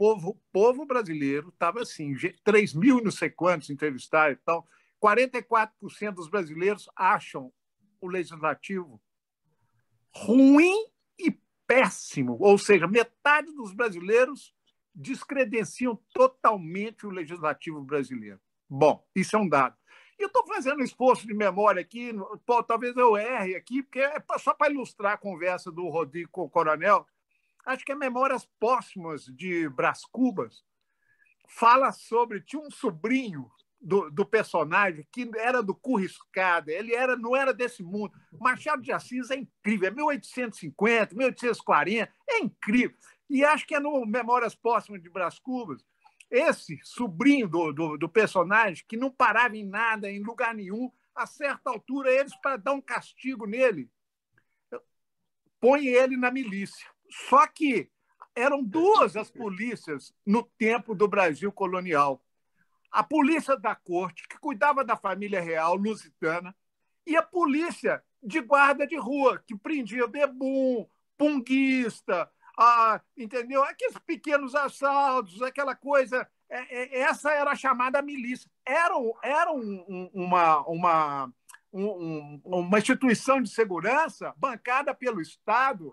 povo brasileiro estava assim, 3 mil não sei quantos entrevistados e tal, 44% dos brasileiros acham o legislativo ruim e péssimo, ou seja, metade dos brasileiros descredenciam totalmente o legislativo brasileiro. Bom, isso é um dado. E eu estou fazendo um esforço de memória aqui, talvez eu erre aqui, porque é só para ilustrar a conversa do Rodrigo com o Coronel. Acho que é Memórias Póstumas de Brás Cubas. Fala sobre... Tinha um sobrinho do personagem que era do Curriscada, ele não era desse mundo. Machado de Assis é incrível, é 1850, 1840, é incrível. E acho que é no Memórias Póstumas de Brás Cubas. Esse sobrinho do personagem, que não parava em nada, em lugar nenhum, a certa altura, eles, para dar um castigo nele, põem ele na milícia. Só que eram 2 as polícias no tempo do Brasil colonial. A polícia da corte, que cuidava da família real lusitana, e a polícia de guarda de rua, que prendia bebum, punguista, entendeu? Aqueles pequenos assaltos, aquela coisa. Essa era a chamada milícia. Era uma instituição de segurança bancada pelo Estado,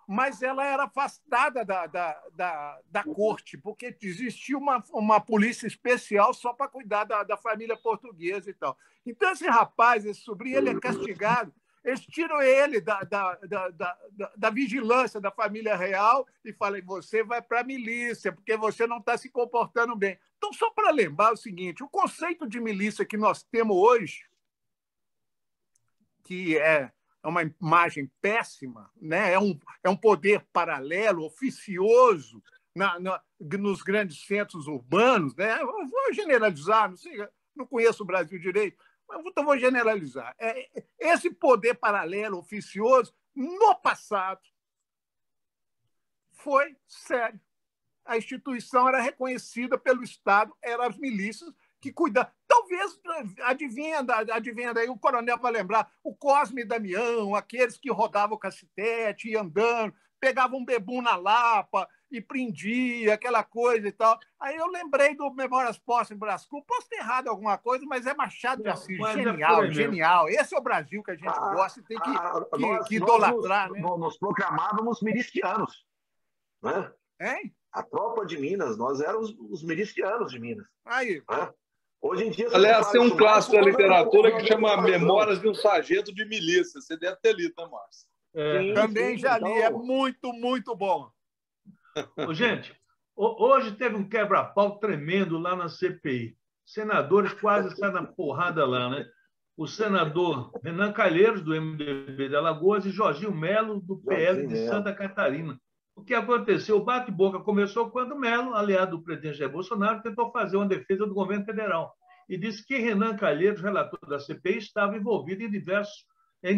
mas ela era afastada da corte, porque existia uma polícia especial só para cuidar da família portuguesa e tal. Então, esse rapaz, esse sobrinho, ele é castigado. Eles tiram ele da vigilância da família real e falam: você vai para a milícia, porque você não está se comportando bem. Então, só para lembrar o seguinte, o conceito de milícia que nós temos hoje, que é uma imagem péssima, né? É um poder paralelo, oficioso, nos grandes centros urbanos. Né? Eu vou generalizar, não conheço o Brasil direito, mas então vou generalizar. Esse poder paralelo, oficioso, no passado, foi sério. A instituição era reconhecida pelo Estado, eram as milícias que cuidavam. Talvez, adivinha daí, o coronel vai lembrar, o Cosme e Damião, aqueles que rodavam o cacetete, iam andando, pegavam um bebum na Lapa e prendia, aquela coisa e tal. Aí eu lembrei do Memórias Póstumas em Brás Cubas. Posso ter errado alguma coisa, mas é Machado de Assis. Genial, genial. Esse é o Brasil que a gente gosta e tem que idolatrar. Nós nos proclamávamos milicianos. Né? Hein? A tropa de Minas, nós éramos os milicianos de Minas. Aí. Né? Hoje em dia... Aliás, tem um clássico da literatura que chama Memórias de um Sargento de Milícia. Você deve ter lido, né, Márcio? Também já li. É muito, muito bom. Gente, hoje teve um quebra-pau tremendo lá na CPI. Senadores quase saem na porrada lá, né? O senador Renan Calheiros, do MDB de Alagoas, e Jorginho Melo, do PL de Santa Catarina. O que aconteceu? O bate-boca começou quando Melo, aliado do presidente Jair Bolsonaro, tentou fazer uma defesa do governo federal e disse que Renan Calheiros, relator da CPI, estava envolvido em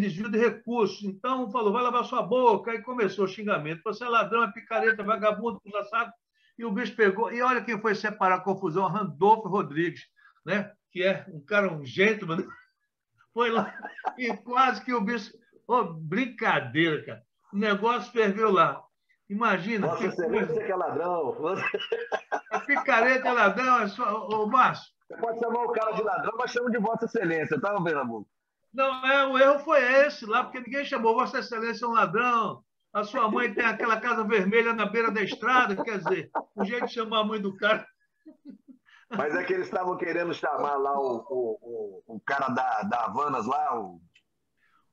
desvio de recursos. Então, falou, vai lavar sua boca. Aí começou o xingamento. Você é ladrão, é picareta, vagabundo, puxa-saco. E o bicho pegou. E olha quem foi separar a confusão, Randolfo Rodrigues, né? Que é um cara, um gentleman. Foi lá e quase que o bicho Ô, brincadeira, cara. O negócio ferveu lá. Imagina. Vossa Excelência que é ladrão. A picareta é ladrão. Ô, Márcio. Você pode chamar o cara de ladrão, mas chama de Vossa Excelência, tá, Pernambuco? Não, o erro foi esse lá, porque ninguém chamou Vossa Excelência um ladrão. A sua mãe tem aquela casa vermelha na beira da estrada, quer dizer, o jeito de chamar a mãe do cara. Mas é que eles estavam querendo chamar lá o cara da Havanas lá,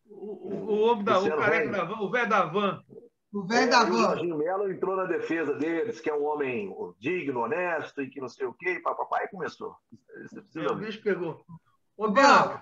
O homem da o careca da van, o velho da van. O velho da O van. Jorginho Melo entrou na defesa deles, que é um homem digno, honesto e que não sei o quê, e papai começou. O bicho pegou. Ô, Bianca,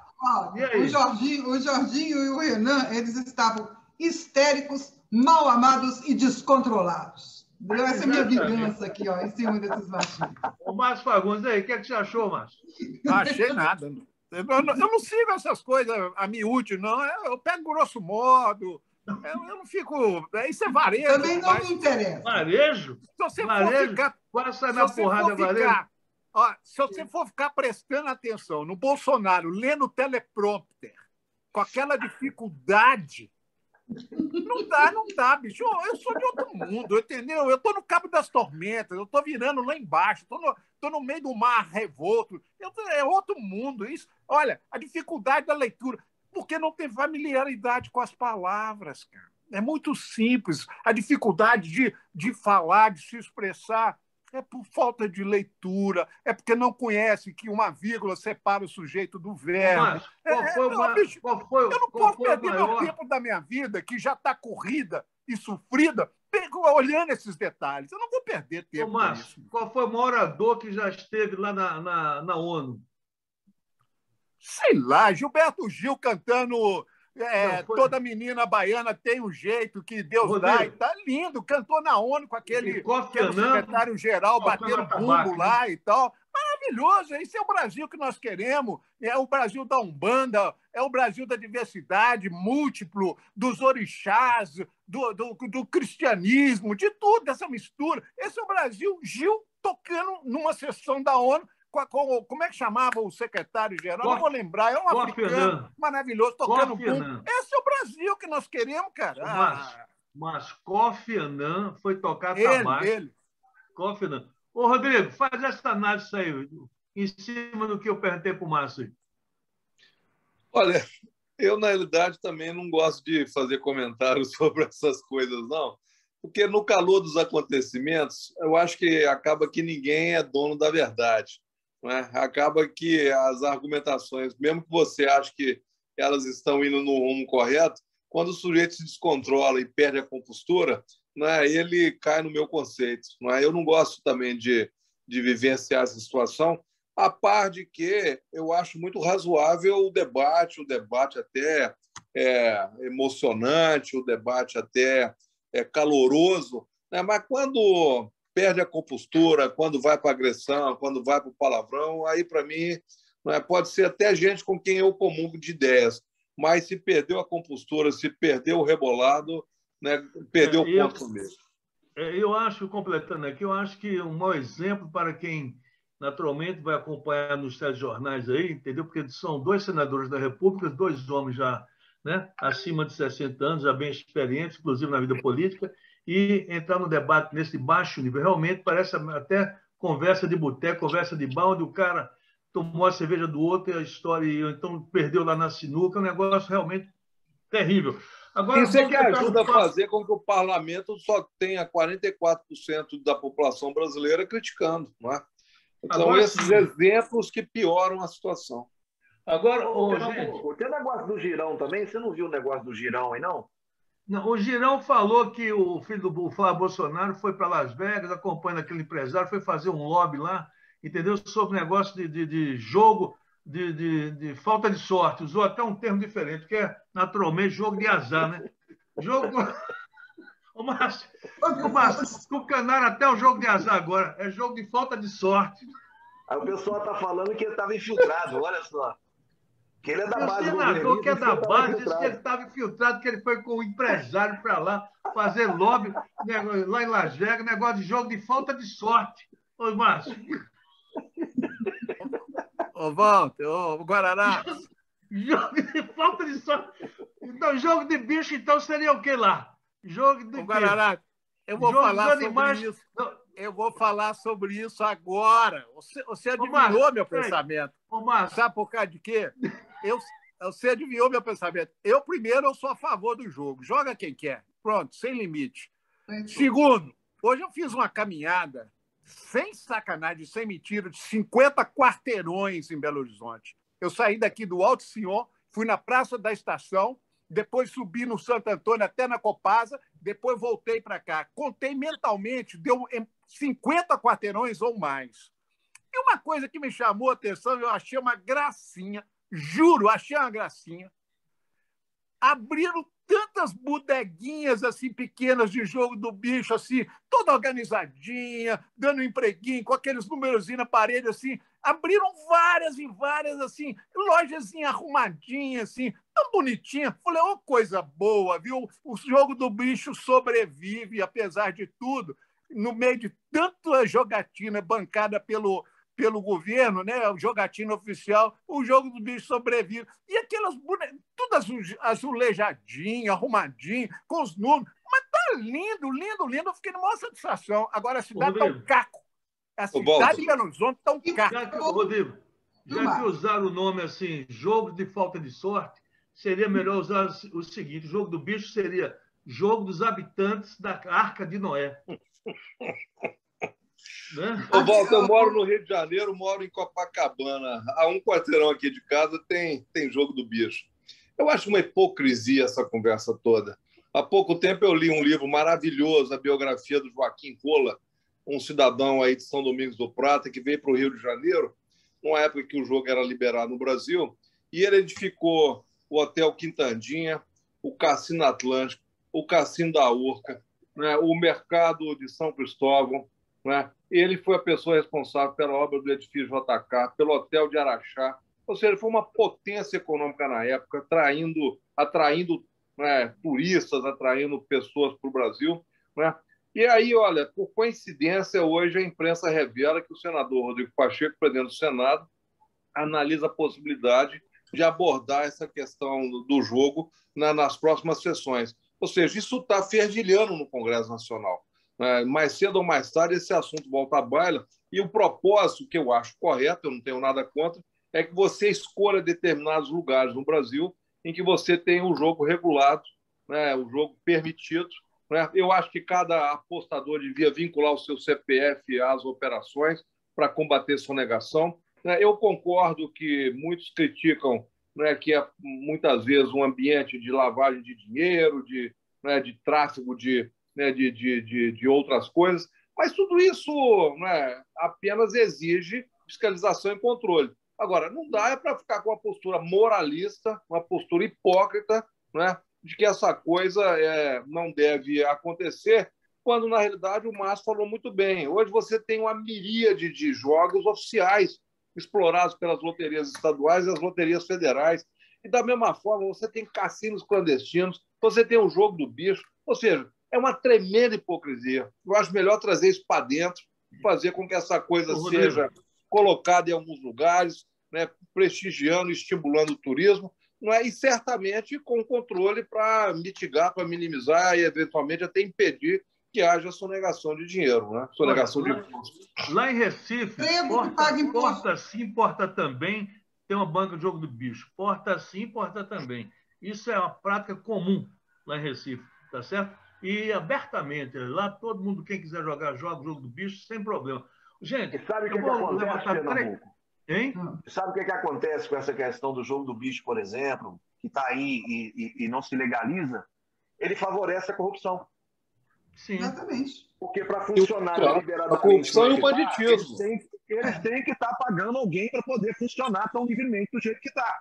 e aí? o Jorginho e o Renan, eles estavam histéricos, mal amados e descontrolados. Essa é a minha vingança aqui, ó, em cima desses machinhos. Ô, Márcio Fagundes, aí, o que é que você achou, Márcio? Não achei nada. Eu não sigo essas coisas a miúde, não. Eu pego grosso modo. Eu não fico. Isso é varejo. Também não me interessa. Varejo? Se você varejo? for ficar. Quase sai na porrada varejo. Se você for ficar prestando atenção no Bolsonaro, lendo o teleprompter, com aquela dificuldade. Não dá, bicho. Eu sou de outro mundo, entendeu? Eu estou no Cabo das Tormentas, eu estou virando lá embaixo, estou no meio do mar revolto. É outro mundo. Isso. Olha, a dificuldade da leitura, porque não tem familiaridade com as palavras, cara. É muito simples. A dificuldade de falar, de se expressar, é por falta de leitura, é porque não conhece que uma vírgula separa o sujeito do verbo. Mas, eu não posso perder meu tempo da minha vida, que já está corrida e sofrida, olhando esses detalhes. Eu não vou perder tempo. Márcio, qual foi o maior orador que já esteve lá na ONU? Sei lá, Gilberto Gil cantando... toda menina baiana tem um jeito que Deus Rodrigo, dá, e tá lindo, cantou na ONU com aquele secretário-geral batendo bumbo lá e tal. Maravilhoso, esse é o Brasil que nós queremos, é o Brasil da Umbanda, é o Brasil da diversidade múltiplo, dos orixás, do cristianismo, de tudo, dessa mistura. Esse é o Brasil. Gil tocando numa sessão da ONU, como é que chamava o secretário-geral? Não vou lembrar. É um africano maravilhoso, tocando bumbo. Esse é o Brasil que nós queremos, cara. Mas Kofi Annan foi tocar tabaco. Ele. Kofi Annan. Ô, Rodrigo, faz essa análise aí, em cima do que eu perguntei para o Márcio. Olha, eu, na realidade, também não gosto de fazer comentários sobre essas coisas, não. Porque no calor dos acontecimentos, eu acho que acaba que ninguém é dono da verdade. Né? Acaba que as argumentações, mesmo que você ache que elas estão indo no rumo correto, quando o sujeito se descontrola e perde a compostura, né, ele cai no meu conceito. Né? Eu não gosto também de vivenciar essa situação, a par de que eu acho muito razoável o debate até emocionante, o debate até caloroso, né? Mas quando perde a compostura, quando vai para a agressão, quando vai para o palavrão, aí, para mim, né, pode ser até gente com quem eu comungo de ideias, mas se perdeu a compostura, se perdeu o rebolado, né, perdeu o ponto mesmo. Eu acho, completando aqui, eu acho que um mau exemplo para quem naturalmente vai acompanhar nos telejornais aí, entendeu? Porque são 2 senadores da República, 2 homens já, né, acima de 60 anos, já bem experientes, inclusive na vida política, e entrar no debate nesse baixo nível. Realmente parece até conversa de boteco, conversa de bar, onde o cara tomou a cerveja do outro e a história, então perdeu lá na sinuca, um negócio realmente terrível. Agora, isso é que ajuda a fazer com que o parlamento só tenha 44% da população brasileira criticando. Não é? São agora, esses exemplos que pioram a situação. Agora, gente... Tem o negócio do Girão também? Você não viu o negócio do Girão aí, não? Não, o Girão falou que o filho do Flávio Bolsonaro foi para Las Vegas, acompanhando aquele empresário, foi fazer um lobby lá, entendeu? Sobre negócio de jogo, de falta de sorte. Usou até um termo diferente, que é, naturalmente, jogo de azar, né? Jogo... O Márcio, o Canário até o jogo de azar agora. É jogo de falta de sorte. Aí o pessoal está falando que ele estava infiltrado, olha só. Que ele é da base. O senador que é da base disse que ele estava infiltrado, que ele foi com o empresário para lá fazer lobby, lá em Las Vegas, negócio de jogo de falta de sorte. Ô, Márcio. Ô, Walter, ô, Guarará. Jogo de falta de sorte. Então, jogo de bicho, então, seria o que lá? Jogo de Guarará, eu vou falar sobre isso. Eu vou falar sobre isso agora. Você adivinhou meu pensamento. Sabe por causa de quê? Você adivinhou meu pensamento. Eu sou a favor do jogo. Joga quem quer. Pronto, sem limite. Segundo, hoje eu fiz uma caminhada, sem sacanagem, sem mentira, de 50 quarteirões em Belo Horizonte. Eu saí daqui do Alto Sion, fui na Praça da Estação, depois subi no Santo Antônio até na Copasa, depois voltei para cá. Contei mentalmente, deu 50 quarteirões ou mais. E uma coisa que me chamou a atenção, eu achei uma gracinha, juro, achei uma gracinha. Abriram tantas bodeguinhas assim pequenas de jogo do bicho, assim, toda organizadinha, dando empreguinho, com aqueles numerozinhos na parede, assim. Abriram várias e várias, assim, lojazinha arrumadinha, assim, tão bonitinha. Falei, ô, coisa boa, viu? O jogo do bicho sobrevive, apesar de tudo, no meio de tanta jogatina bancada pelo governo, né? O jogatina oficial, o jogo do bicho sobrevive. E aquelas bonecas, tudo azulejadinho, arrumadinho, com os números. Mas tá lindo, lindo, lindo. Eu fiquei numa maior satisfação. Agora a cidade tá um caco. A cidade de Belo Horizonte tá um caco. Rodrigo, já que usaram o nome assim, jogo de falta de sorte, seria melhor usar o seguinte: o jogo do bicho seria jogo dos habitantes da Arca de Noé. Né? Ô, Walter, eu moro no Rio de Janeiro, moro em Copacabana. A um quarteirão aqui de casa tem jogo do bicho. Eu acho uma hipocrisia essa conversa toda. Há pouco tempo eu li um livro maravilhoso, a biografia do Joaquim Cola, um cidadão aí de São Domingos do Prata, que veio para o Rio de Janeiro, numa época que o jogo era liberado no Brasil, e ele edificou o Hotel Quintandinha, o Cassino Atlântico, o Cassino da Urca, né, o Mercado de São Cristóvão, né? Ele foi a pessoa responsável pela obra do edifício JK, pelo Hotel de Araxá. Ou seja, foi uma potência econômica na época, atraindo né, turistas, atraindo pessoas para o Brasil. Né? E aí, olha, por coincidência, hoje a imprensa revela que o senador Rodrigo Pacheco, presidente do Senado, analisa a possibilidade de abordar essa questão do jogo nas próximas sessões. Ou seja, isso está fervilhando no Congresso Nacional. Mais cedo ou mais tarde, esse assunto volta à baila, e o propósito, que eu acho correto, eu não tenho nada contra, é que você escolha determinados lugares no Brasil em que você tem o jogo regulado, né, o jogo permitido. Né? Eu acho que cada apostador devia vincular o seu CPF às operações para combater sonegação. Eu concordo que muitos criticam, né, que é muitas vezes um ambiente de lavagem de dinheiro, de tráfigo de outras coisas, mas tudo isso, né, apenas exige fiscalização e controle. Agora, não dá para ficar com uma postura moralista, uma postura hipócrita, né, de que essa coisa não deve acontecer, quando, na realidade, o Márcio falou muito bem. Hoje você tem uma miríade de jogos oficiais explorados pelas loterias estaduais e as loterias federais. E, da mesma forma, você tem cassinos clandestinos, você tem o jogo do bicho, ou seja, é uma tremenda hipocrisia. Eu acho melhor trazer isso para dentro, fazer com que essa coisa seja colocada em alguns lugares, né, prestigiando e estimulando o turismo, não é? E certamente com controle para mitigar, para minimizar e, eventualmente, até impedir que haja sonegação de dinheiro. Né? Sonegação de impostos. Lá em Recife, porta sim, porta também, tem uma banca de jogo do bicho. Porta sim, porta também. Isso é uma prática comum lá em Recife, tá certo? E abertamente, lá todo mundo, quem quiser jogar, joga o jogo do bicho, sem problema. Gente, sabe o que acontece, Pernambuco? Hein? Sabe o que acontece com essa questão do jogo do bicho, por exemplo, que está aí e não se legaliza? Ele favorece a corrupção. Sim. Exatamente. Porque para funcionar liberadamente... A corrupção e o banditismo. Eles têm que estar pagando alguém para poder funcionar tão livremente do jeito que está.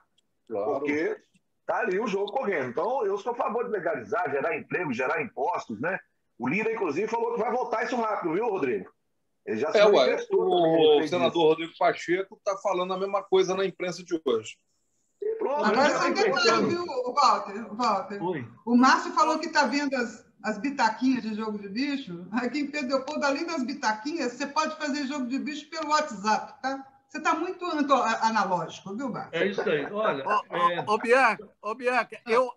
Claro. Porque está ali o jogo correndo. Então, eu sou a favor de legalizar, gerar emprego, gerar impostos, né? O Lira, inclusive, falou que vai votar isso rápido, viu, Rodrigo? Ele já se manifestou. O senador Rodrigo Pacheco está falando a mesma coisa na imprensa de hoje. Pronto, agora só um detalhe, viu, Walter? O Márcio falou que está vendo as bitaquinhas de jogo de bicho. Aqui em Pedro Leopoldo, além das bitaquinhas, você pode fazer jogo de bicho pelo WhatsApp, tá? Você está muito analógico, viu, Bárcio? É isso aí. Olha, Bianca, eu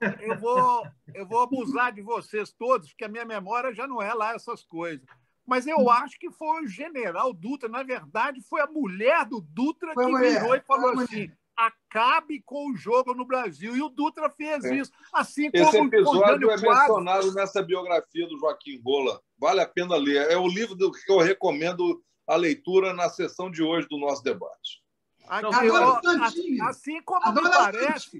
vou abusar de vocês todos, porque a minha memória já não é lá essas coisas. Mas eu acho que foi o general Dutra. Na verdade, foi a mulher do Dutra que virou e falou assim: acabe com o jogo no Brasil. E o Dutra fez isso. Assim como esse episódio é Quadros. mencionado nessa biografia do Joaquim Rola. Vale a pena ler. É o livro que eu recomendo a leitura na sessão de hoje do nosso debate. Assim como me parece...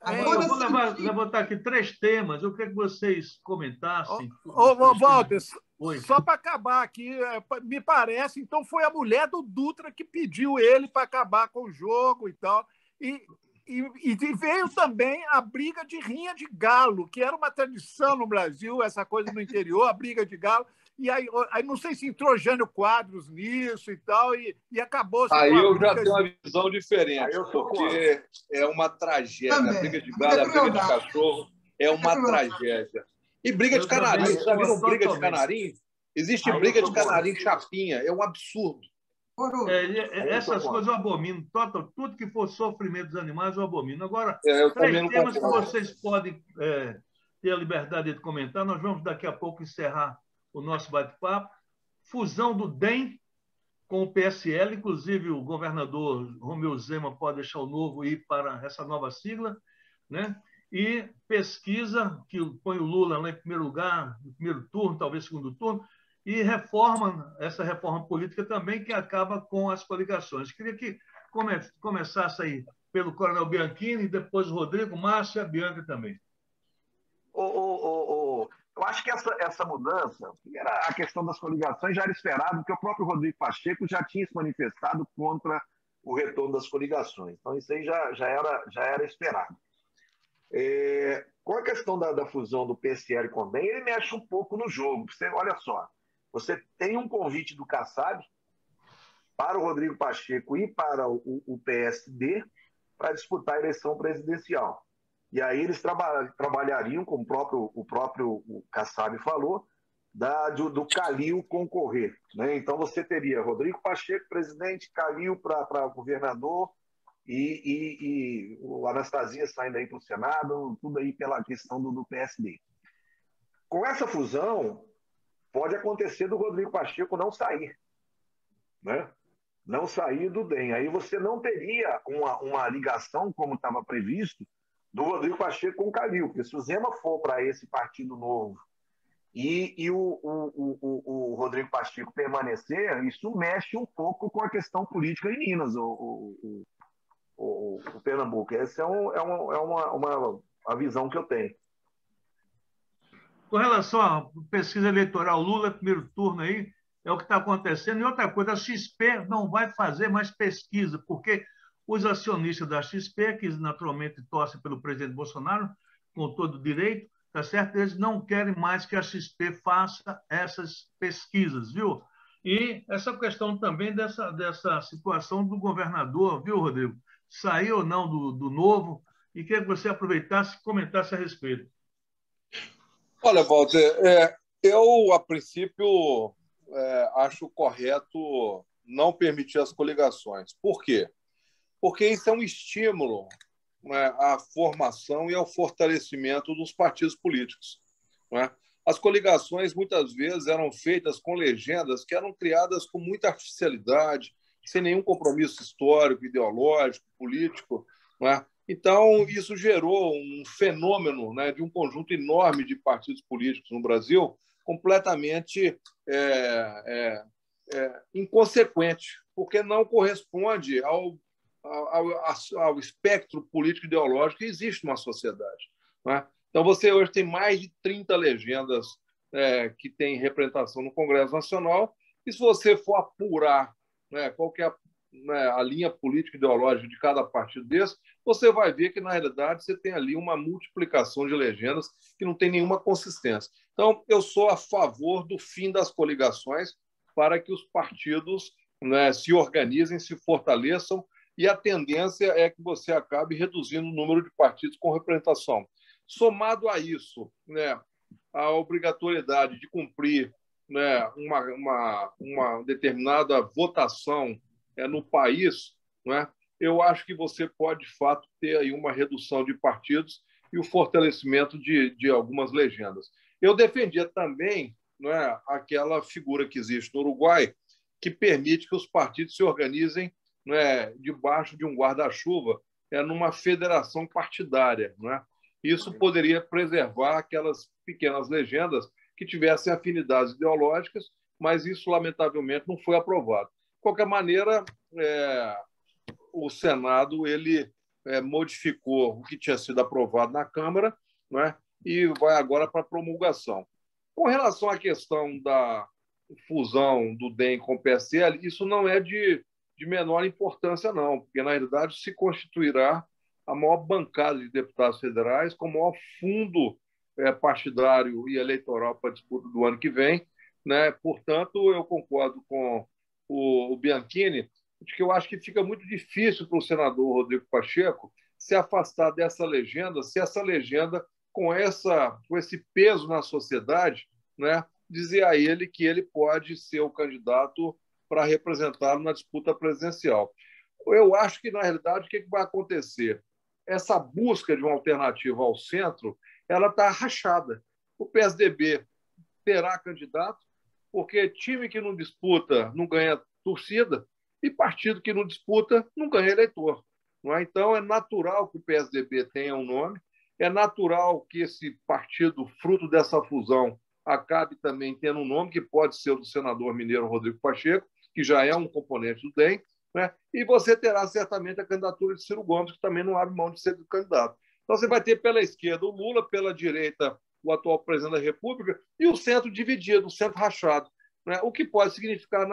Eu vou levantar aqui 3 temas. Eu queria que vocês comentassem. Walter, só para acabar aqui, me parece, então foi a mulher do Dutra que pediu ele para acabar com o jogo e tal. E veio também a briga de rinha de galo, que era uma tradição no Brasil, essa coisa no interior, a briga de galo. E aí não sei se entrou Jânio Quadros nisso e tal, e acabou. Aí eu já tenho uma visão diferente, porque é uma tragédia. A briga de galo, a briga de cachorro é uma tragédia. E briga de canarinho, vocês já viram briga de canarinho? Existe briga de canarinho chapinha, é um absurdo. Essas coisas eu abomino. Tudo que for sofrimento dos animais eu abomino. Agora, eu 3 temas que vocês podem ter a liberdade de comentar. Nós vamos daqui a pouco encerrar o nosso bate-papo. Fusão do DEM com o PSL, inclusive o governador Romeu Zema pode deixar o Novo ir para essa nova sigla, né? E pesquisa, que põe o Lula lá em primeiro lugar, no primeiro turno, talvez segundo turno, e essa reforma política também, que acaba com as coligações. Queria que começasse aí pelo Coronel Bianchini, depois o Rodrigo, Márcia e a Bianca também. Eu acho que essa mudança, era a questão das coligações, já era esperado, porque o próprio Rodrigo Pacheco já tinha se manifestado contra o retorno das coligações. Então, isso aí já era esperado. Com a questão da fusão do PSL com o DEM, ele mexe um pouco no jogo. Olha só, você tem um convite do Kassab para o Rodrigo Pacheco e para o PSD para disputar a eleição presidencial. E aí eles trabalhariam, como o próprio Kassab falou, do Calil concorrer, né? Então você teria Rodrigo Pacheco, presidente, Calil para governador e o Anastasia saindo aí para o Senado, tudo aí pela questão do PSD. Com essa fusão, pode acontecer do Rodrigo Pacheco não sair, né? Não sair do DEM. Aí você não teria uma ligação, como estava previsto, do Rodrigo Pacheco com o Calil, porque se o Zema for para esse Partido Novo e o Rodrigo Pacheco permanecer, isso mexe um pouco com a questão política em Minas, o Pernambuco. Essa é uma visão que eu tenho. Com relação à pesquisa eleitoral, Lula, primeiro turno aí, é o que está acontecendo. E outra coisa, a XP não vai fazer mais pesquisa, porque os acionistas da XP, que naturalmente torcem pelo presidente Bolsonaro, com todo direito, tá certo? Eles não querem mais que a XP faça essas pesquisas, viu? E essa questão também dessa situação do governador, viu, Rodrigo? Sair ou não do Novo, e queria que você aproveitasse e comentasse a respeito. Olha, Walter, eu, a princípio, acho correto não permitir as coligações. Por quê? Porque isso é um estímulo, né, à formação e ao fortalecimento dos partidos políticos. Né? As coligações, muitas vezes, eram feitas com legendas que eram criadas com muita artificialidade, sem nenhum compromisso histórico, ideológico, político. Né? Então, isso gerou um fenômeno, né, de um conjunto enorme de partidos políticos no Brasil completamente inconsequente, porque não corresponde ao espectro político ideológico que existe numa sociedade. Né? Então, você hoje tem mais de 30 legendas que têm representação no Congresso Nacional, e se você for apurar, né, qual que é a linha política ideológica de cada partido desse, você vai ver que, na realidade, você tem ali uma multiplicação de legendas que não tem nenhuma consistência. Então, eu sou a favor do fim das coligações para que os partidos, né, se organizem, se fortaleçam, e a tendência é que você acabe reduzindo o número de partidos com representação. Somado a isso, né, a obrigatoriedade de cumprir, né, uma determinada votação no país, não é? Eu acho que você pode, de fato, ter aí uma redução de partidos e o fortalecimento de algumas legendas. Eu defendia também, não é, aquela figura que existe no Uruguai, que permite que os partidos se organizem, não é, debaixo de um guarda-chuva, numa federação partidária. Não é? Isso poderia preservar aquelas pequenas legendas que tivessem afinidades ideológicas, mas isso, lamentavelmente, não foi aprovado. De qualquer maneira, o Senado ele modificou o que tinha sido aprovado na Câmara, não é? E vai agora para promulgação. Com relação à questão da fusão do DEM com o PSL, isso não é de menor importância, não, porque, na realidade, se constituirá a maior bancada de deputados federais, com o maior fundo partidário e eleitoral para a disputa do ano que vem. Né? Portanto, eu concordo com o Bianchini, de que eu acho que fica muito difícil para o senador Rodrigo Pacheco se afastar dessa legenda, se essa legenda, com esse peso na sociedade, né, dizer a ele que ele pode ser o candidato para representá-lo na disputa presidencial. Eu acho que, na realidade, o que vai acontecer? Essa busca de uma alternativa ao centro, ela está rachada. O PSDB terá candidato, porque time que não disputa não ganha torcida, e partido que não disputa não ganha eleitor. Não é? Então, é natural que o PSDB tenha um nome, é natural que esse partido, fruto dessa fusão, acabe também tendo um nome, que pode ser o do senador mineiro Rodrigo Pacheco, que já é um componente do DEM, né? E você terá certamente a candidatura de Ciro Gomes, que também não abre mão de ser candidato. Então, você vai ter pela esquerda o Lula, pela direita o atual presidente da República, e o centro dividido, o centro rachado. Né? O que pode significar,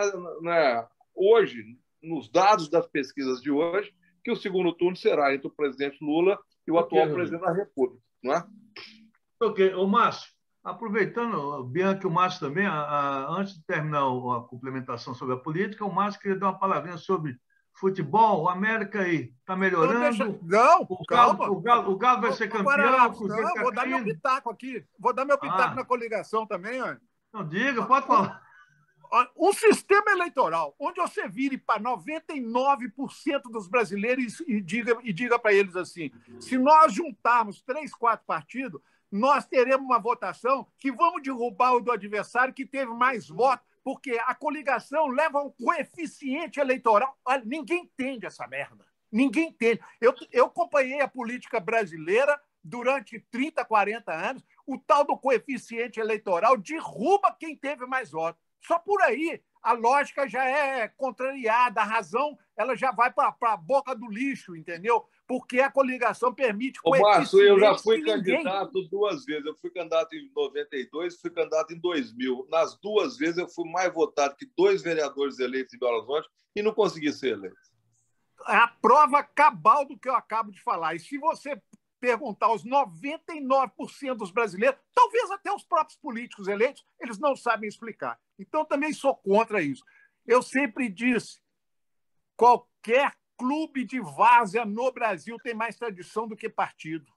hoje, nos dados das pesquisas de hoje, que o segundo turno será entre o presidente Lula e o atual presidente da República. Não é? Ok. Ô, Márcio, aproveitando, Bianchi e o Márcio também, antes de terminar a complementação sobre a política, o Márcio queria dar uma palavrinha sobre futebol. O América aí está melhorando. Não, calma. O Galo vai ser campeão. Vou dar meu pitaco aqui. Vou dar meu pitaco na coligação também. Ó. Não, diga, pode falar. Um sistema eleitoral onde você vire para 99% dos brasileiros e diga para eles assim, se nós juntarmos 3, 4 partidos, nós teremos uma votação que vamos derrubar o do adversário que teve mais votos, porque a coligação leva um coeficiente eleitoral. Olha, ninguém entende essa merda. Ninguém entende. Eu acompanhei a política brasileira durante 30, 40 anos. O tal do coeficiente eleitoral derruba quem teve mais votos. Só por aí a lógica já é contrariada, a razão ela já vai para a boca do lixo, entendeu? Porque a coligação permite... Ô, Márcio, eu já fui candidato 2 vezes. Eu fui candidato em 92, fui candidato em 2000. Nas 2 vezes eu fui mais votado que 2 vereadores eleitos em Belo Horizonte e não consegui ser eleito. É a prova cabal do que eu acabo de falar. E se você perguntar aos 99% dos brasileiros, talvez até os próprios políticos eleitos, eles não sabem explicar. Então, também sou contra isso. Eu sempre disse, qualquer clube de várzea no Brasil tem mais tradição do que partido,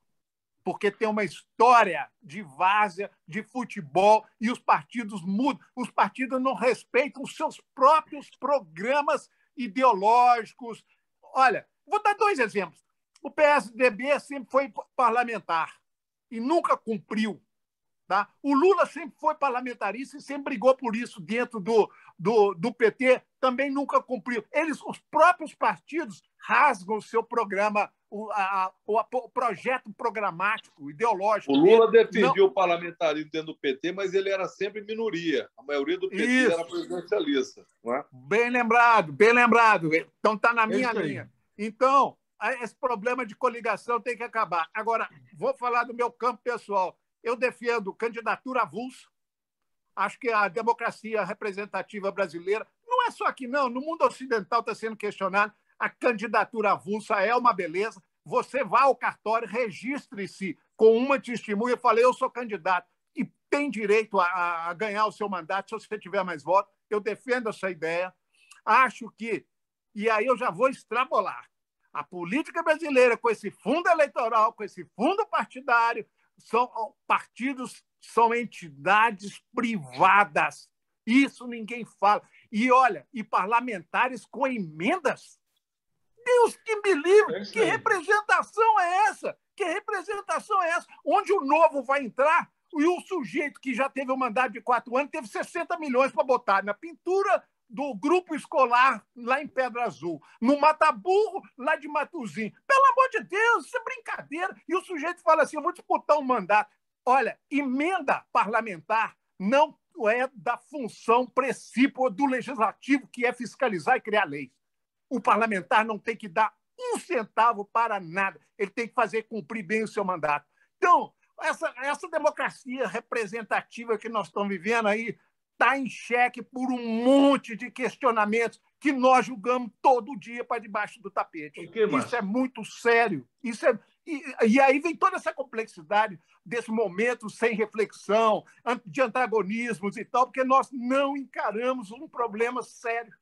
porque tem uma história de várzea, de futebol, e os partidos mudam. Os partidos não respeitam os seus próprios programas ideológicos. Olha, vou dar 2 exemplos. O PSDB sempre foi parlamentar e nunca cumpriu. Tá? O Lula sempre foi parlamentarista e sempre brigou por isso dentro do PT, também nunca cumpriu. Os próprios partidos rasgam o seu programa, o projeto programático, ideológico. O Lula defendia o parlamentarismo dentro do PT, mas ele era sempre minoria. A maioria do PT era presidencialista. Não é? Bem lembrado, bem lembrado. Então está na minha linha. Então, esse problema de coligação tem que acabar. Agora, vou falar do meu campo pessoal. Eu defendo candidatura avulsa. Acho que a democracia representativa brasileira, não é só aqui, não. No mundo ocidental está sendo questionado. A candidatura avulsa é uma beleza. Você vá ao cartório, registre-se com uma testemunha. Eu falei, eu sou candidato. E tem direito a ganhar o seu mandato se você tiver mais votos. Eu defendo essa ideia. Acho que... E aí eu já vou extrapolar. A política brasileira, com esse fundo eleitoral, com esse fundo partidário, partidos são entidades privadas. Isso ninguém fala. E olha, e parlamentares com emendas? Deus que me livre! Que representação é essa? Que representação é essa? Onde o novo vai entrar e o sujeito que já teve um mandato de 4 anos teve 60 milhões para botar na pintura do grupo escolar lá em Pedra Azul, no Mataburro, lá de Matuzinho. Pelo amor de Deus, isso é brincadeira. E o sujeito fala assim, eu vou disputar um mandato. Olha, emenda parlamentar não é da função precípua do legislativo, que é fiscalizar e criar leis. O parlamentar não tem que dar 1 centavo para nada. Ele tem que fazer cumprir bem o seu mandato. Então, essa democracia representativa que nós estamos vivendo aí está em xeque por um monte de questionamentos que nós julgamos todo dia para debaixo do tapete. Isso é muito sério. E aí vem toda essa complexidade desse momento sem reflexão, de antagonismos e tal, porque nós não encaramos um problema sério.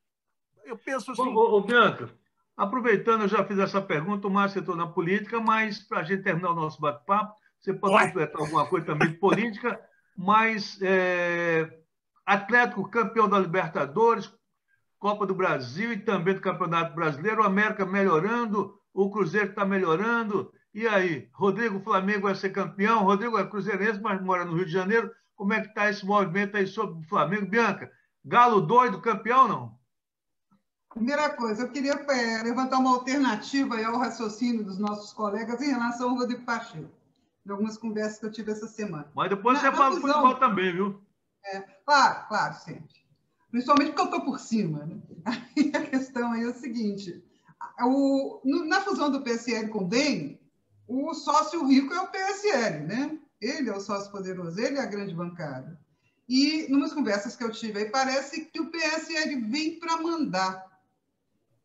Eu penso assim... Bianca, aproveitando, eu já fiz essa pergunta, o Márcio entrou na política, mas para a gente terminar o nosso bate-papo, você pode completar alguma coisa também de política, mas Atlético campeão da Libertadores, Copa do Brasil e também do Campeonato Brasileiro, o América melhorando, o Cruzeiro está melhorando. E aí, Rodrigo, o Flamengo vai ser campeão, Rodrigo é cruzeirense, mas mora no Rio de Janeiro. Como é que está esse movimento aí sobre o Flamengo? Bianca, Galo doido, campeão não? Primeira coisa, eu queria levantar uma alternativa aí ao raciocínio dos nossos colegas em relação ao Rodrigo Pacheco, de algumas conversas que eu tive essa semana. Mas depois você fala do futebol também, viu? Claro, sempre. Principalmente porque eu estou por cima. Né? Aí a questão aí é o seguinte, na fusão do PSL com o DEM, o sócio rico é o PSL, né? Ele é o sócio poderoso, ele é a grande bancada. E, numas conversas que eu tive aí, parece que o PSL vem para mandar.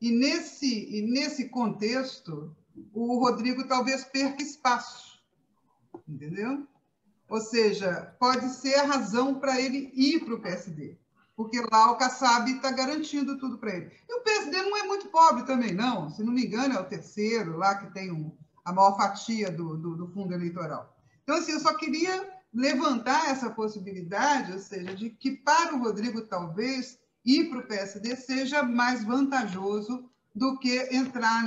E nesse contexto, o Rodrigo talvez perca espaço, entendeu? Ou seja, pode ser a razão para ele ir para o PSD, porque lá o Kassab está garantindo tudo para ele. E o PSD não é muito pobre também, não. Se não me engano, é o terceiro lá que tem a maior fatia do fundo eleitoral. Então, assim, eu só queria levantar essa possibilidade, ou seja, de que para o Rodrigo, talvez, ir para o PSD seja mais vantajoso do que entrar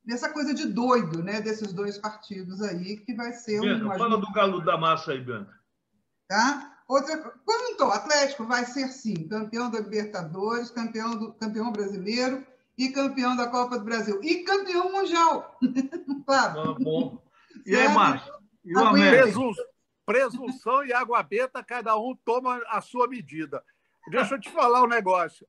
nessa coisa de doido, né, desses dois partidos aí, que vai ser Bianca, fala do Galo da Massa aí, Bianca. Tá? Quanto ao Atlético, vai ser sim, campeão da Libertadores, campeão brasileiro e campeão da Copa do Brasil. E campeão mundial. Claro. Bom. E aí, Márcio? E o América? Presunção e água benta, cada um toma a sua medida. Deixa eu te falar um negócio.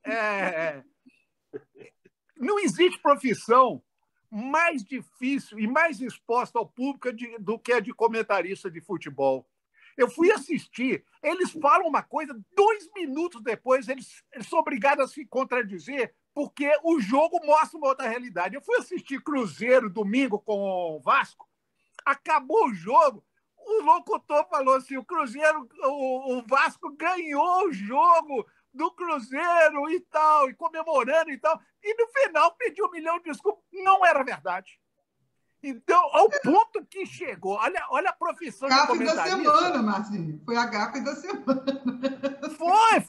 Não existe profissão mais difícil e mais exposta ao público do que a de comentarista de futebol. Eu fui assistir, eles falam uma coisa, 2 minutos depois eles são obrigados a se contradizer, porque o jogo mostra uma outra realidade. Eu fui assistir Cruzeiro domingo com o Vasco, acabou o jogo, o locutor falou assim, o Vasco ganhou o jogo do Cruzeiro e tal, e comemorando e tal, e no final pediu 1 milhão de desculpas. Não era verdade. Então, ao ponto que chegou, olha a profissão de comentarista. Gafe da semana, Marcinho. Foi a gafe da semana.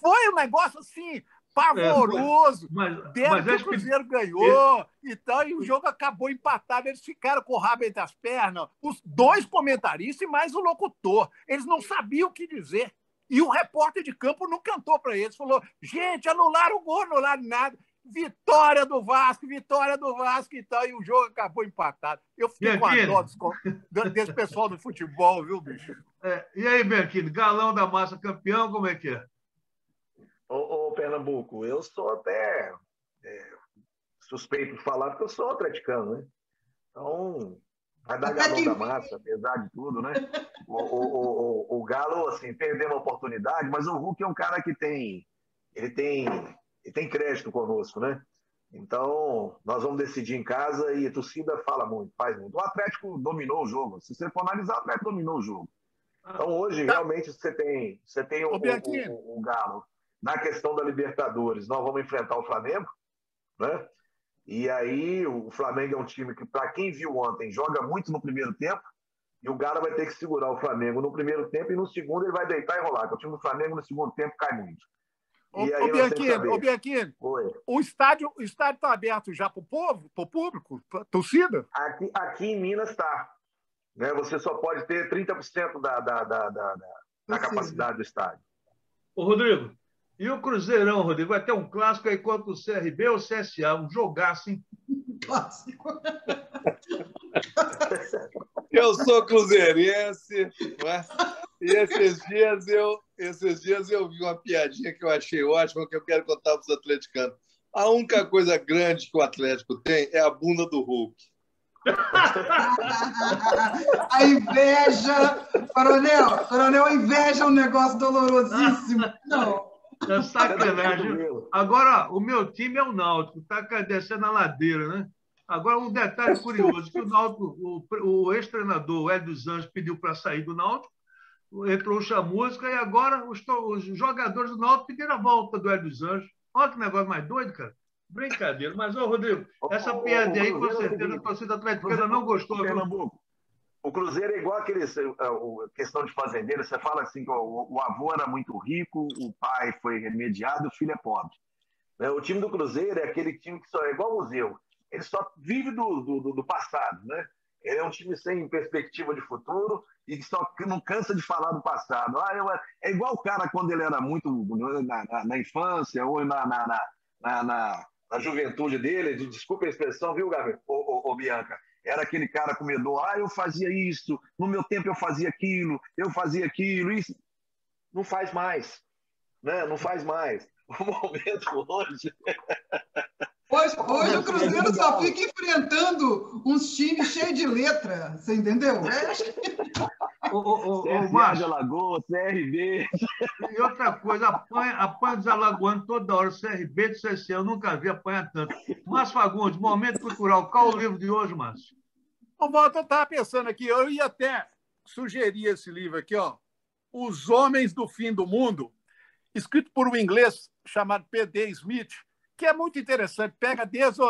Foi um negócio assim, pavoroso. Deram que o Cruzeiro ganhou e tal, e o jogo acabou empatado. Eles ficaram com o rabo entre as pernas. Os 2 comentaristas e mais o locutor. Eles não sabiam o que dizer. E o repórter de campo não cantou para eles. Falou, gente, anularam o gol, anularam nada. Vitória do Vasco e tal. E o jogo acabou empatado. Eu fiquei com a dó desse pessoal do futebol, viu, bicho? E aí, Berquino, Galão da Massa campeão, como é que é? Ô, Pernambuco, eu sou até suspeito de falar, porque eu sou atleticano, né? Então, vai dar Galão da Massa, apesar de tudo, né? O Galo, assim, perdeu uma oportunidade, mas o Hulk é um cara que tem crédito conosco, né? Então, nós vamos decidir em casa e a torcida fala muito, faz muito. O Atlético dominou o jogo. Se você for analisar, o Atlético dominou o jogo. Então, hoje, realmente, você tem o Galo. Na questão da Libertadores, nós vamos enfrentar o Flamengo, né? E aí, o Flamengo é um time que, para quem viu ontem, joga muito no primeiro tempo, e o Galo vai ter que segurar o Flamengo no primeiro tempo, e no segundo ele vai deitar e rolar, porque o time do Flamengo no segundo tempo cai muito. Ô, Bianchini, o estádio está aberto já para o povo, para o público, para a torcida? Aqui em Minas está. Né? Você só pode ter 30% da capacidade do estádio. Ô, Rodrigo, e o Cruzeirão, Rodrigo? Vai ter um clássico aí contra o CRB ou o CSA? Um jogaço, hein? Clássico. Eu sou cruzeirense, né? E esses dias eu vi uma piadinha que eu achei ótima, que eu quero contar para os atleticanos. A única coisa grande que o Atlético tem é a bunda do Hulk. A inveja, Coronel, a inveja é um negócio dolorosíssimo. Não. É sacanagem. Agora, o meu time é o Náutico, está descendo a ladeira, né? Agora, um detalhe curioso, que o Náutico, o ex-treinador, o Hélio dos Anjos, pediu para sair do Náutico, entrou o Chamusca, e agora os jogadores do Náutico pediram a volta do Hélio dos Anjos. Olha que negócio mais doido, cara. Brincadeira. Mas, ô, Rodrigo, essa piada aí, com certeza, a torcida atleticana não gostou. Pernambuco. O Cruzeiro é igual aqueles... questão de fazendeiro, você fala assim que o avô era muito rico, o pai foi remediado, o filho é pobre. O time do Cruzeiro é aquele time que só é igual ao museu. Ele só vive do passado, né? Ele é um time sem perspectiva de futuro e que só não cansa de falar do passado. É igual o cara quando ele era muito na infância ou na juventude dele, desculpa a expressão, viu, Gabriel? Ô, Bianca? Era aquele cara comedor, eu fazia isso, no meu tempo eu fazia aquilo, isso. Não faz mais, né? Não faz mais. O momento hoje... Hoje o Cruzeiro só fica enfrentando uns times cheios de letra, você entendeu? CSA de Alagoas, CRB. E outra coisa, apanha dos alagoanos toda hora, CRB do CSA, eu nunca vi apanhar tanto. Márcio Fagundes, Momento Cultural, qual o livro de hoje, Márcio? Eu estava pensando aqui, eu ia até sugerir esse livro aqui, ó, Os Homens do Fim do Mundo, escrito por um inglês chamado P.D. Smith, que é muito interessante, pega desde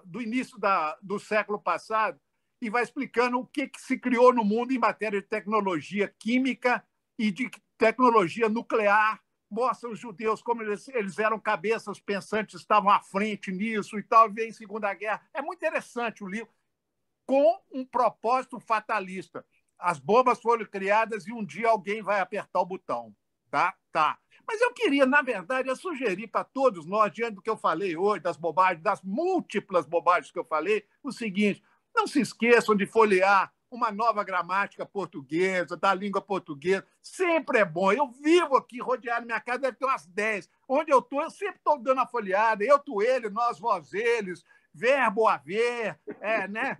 do início do século passado e vai explicando o que se criou no mundo em matéria de tecnologia química e de tecnologia nuclear, mostra os judeus como eles eram cabeças pensantes, estavam à frente nisso e tal, veio em Segunda Guerra. É muito interessante o livro, com um propósito fatalista. As bombas foram criadas e um dia alguém vai apertar o botão. Tá. Mas eu queria, na verdade, sugerir para todos nós, diante do que eu falei hoje, das bobagens, das múltiplas bobagens que eu falei, o seguinte: não se esqueçam de folhear uma nova gramática portuguesa, da língua portuguesa. Sempre é bom. Eu vivo aqui rodeado, minha casa deve ter umas 10. Onde eu estou, eu sempre estou dando a folheada. Eu, tu, ele, nós, vós, eles, verbo haver, né?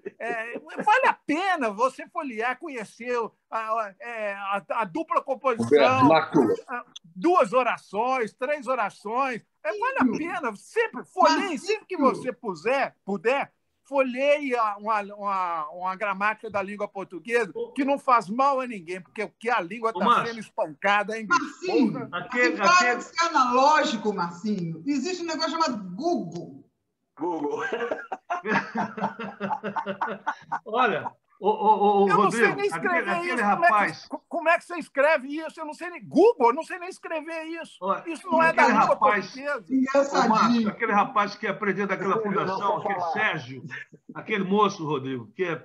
Vale a pena você folhear, conhecer a dupla composição, duas orações, 3 orações. Vale a pena. Sempre folheie, sempre que você puder, folheie uma gramática da língua portuguesa que não faz mal a ninguém, porque a língua está sendo espancada, hein, bicho? Marcinho, para de ser analógico, Marcinho. Existe um negócio chamado Google. Olha, eu Rodrigo, não sei nem escrever aquele isso. rapaz... Como é que você escreve isso? Eu não sei nem... Google, eu não sei nem escrever isso. Isso não é da língua portuguesa. Márcio, aquele rapaz que é presidente daquela fundação, aquele Sérgio, aquele moço, Rodrigo, que é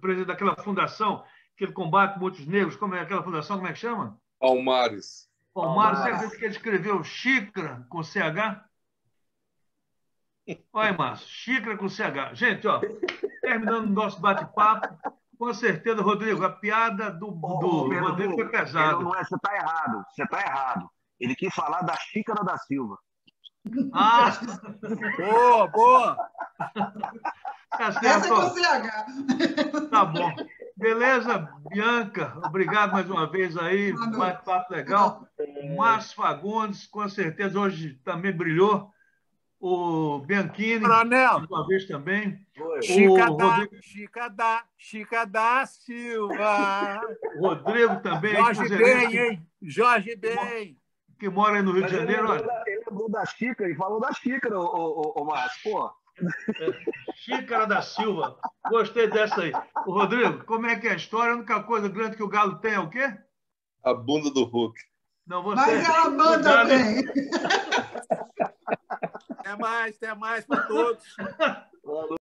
presidente daquela fundação, que ele combate muitos negros, como é aquela fundação, como é que chama? Palmares. Você acredita que ele escreveu xícara com CH? Olha, Márcio, xícara com CH. Gente, terminando o nosso bate-papo, com certeza, Rodrigo, a piada do Rodrigo foi pesada. Você está errado. Ele quis falar da xícara da Silva. Boa! Tá certo. Essa é com CH. Tá bom. Beleza, Bianca? Obrigado mais uma vez aí. Bate-papo legal. Márcio Fagundes, com certeza, hoje também brilhou. O Bianchini, Coronel, uma vez também. Chica da Silva. O Rodrigo também. Jorge bem. Que mora aí no Rio de Janeiro. Ele lembrou da xícara e falou da xícara, o Márcio. Pô. Xícara da Silva. Gostei dessa aí. O Rodrigo, como é que é a história? A única coisa grande que o Galo tem é o quê? A bunda do Hulk. Não, você... Mas ela manda bem. Até mais para todos.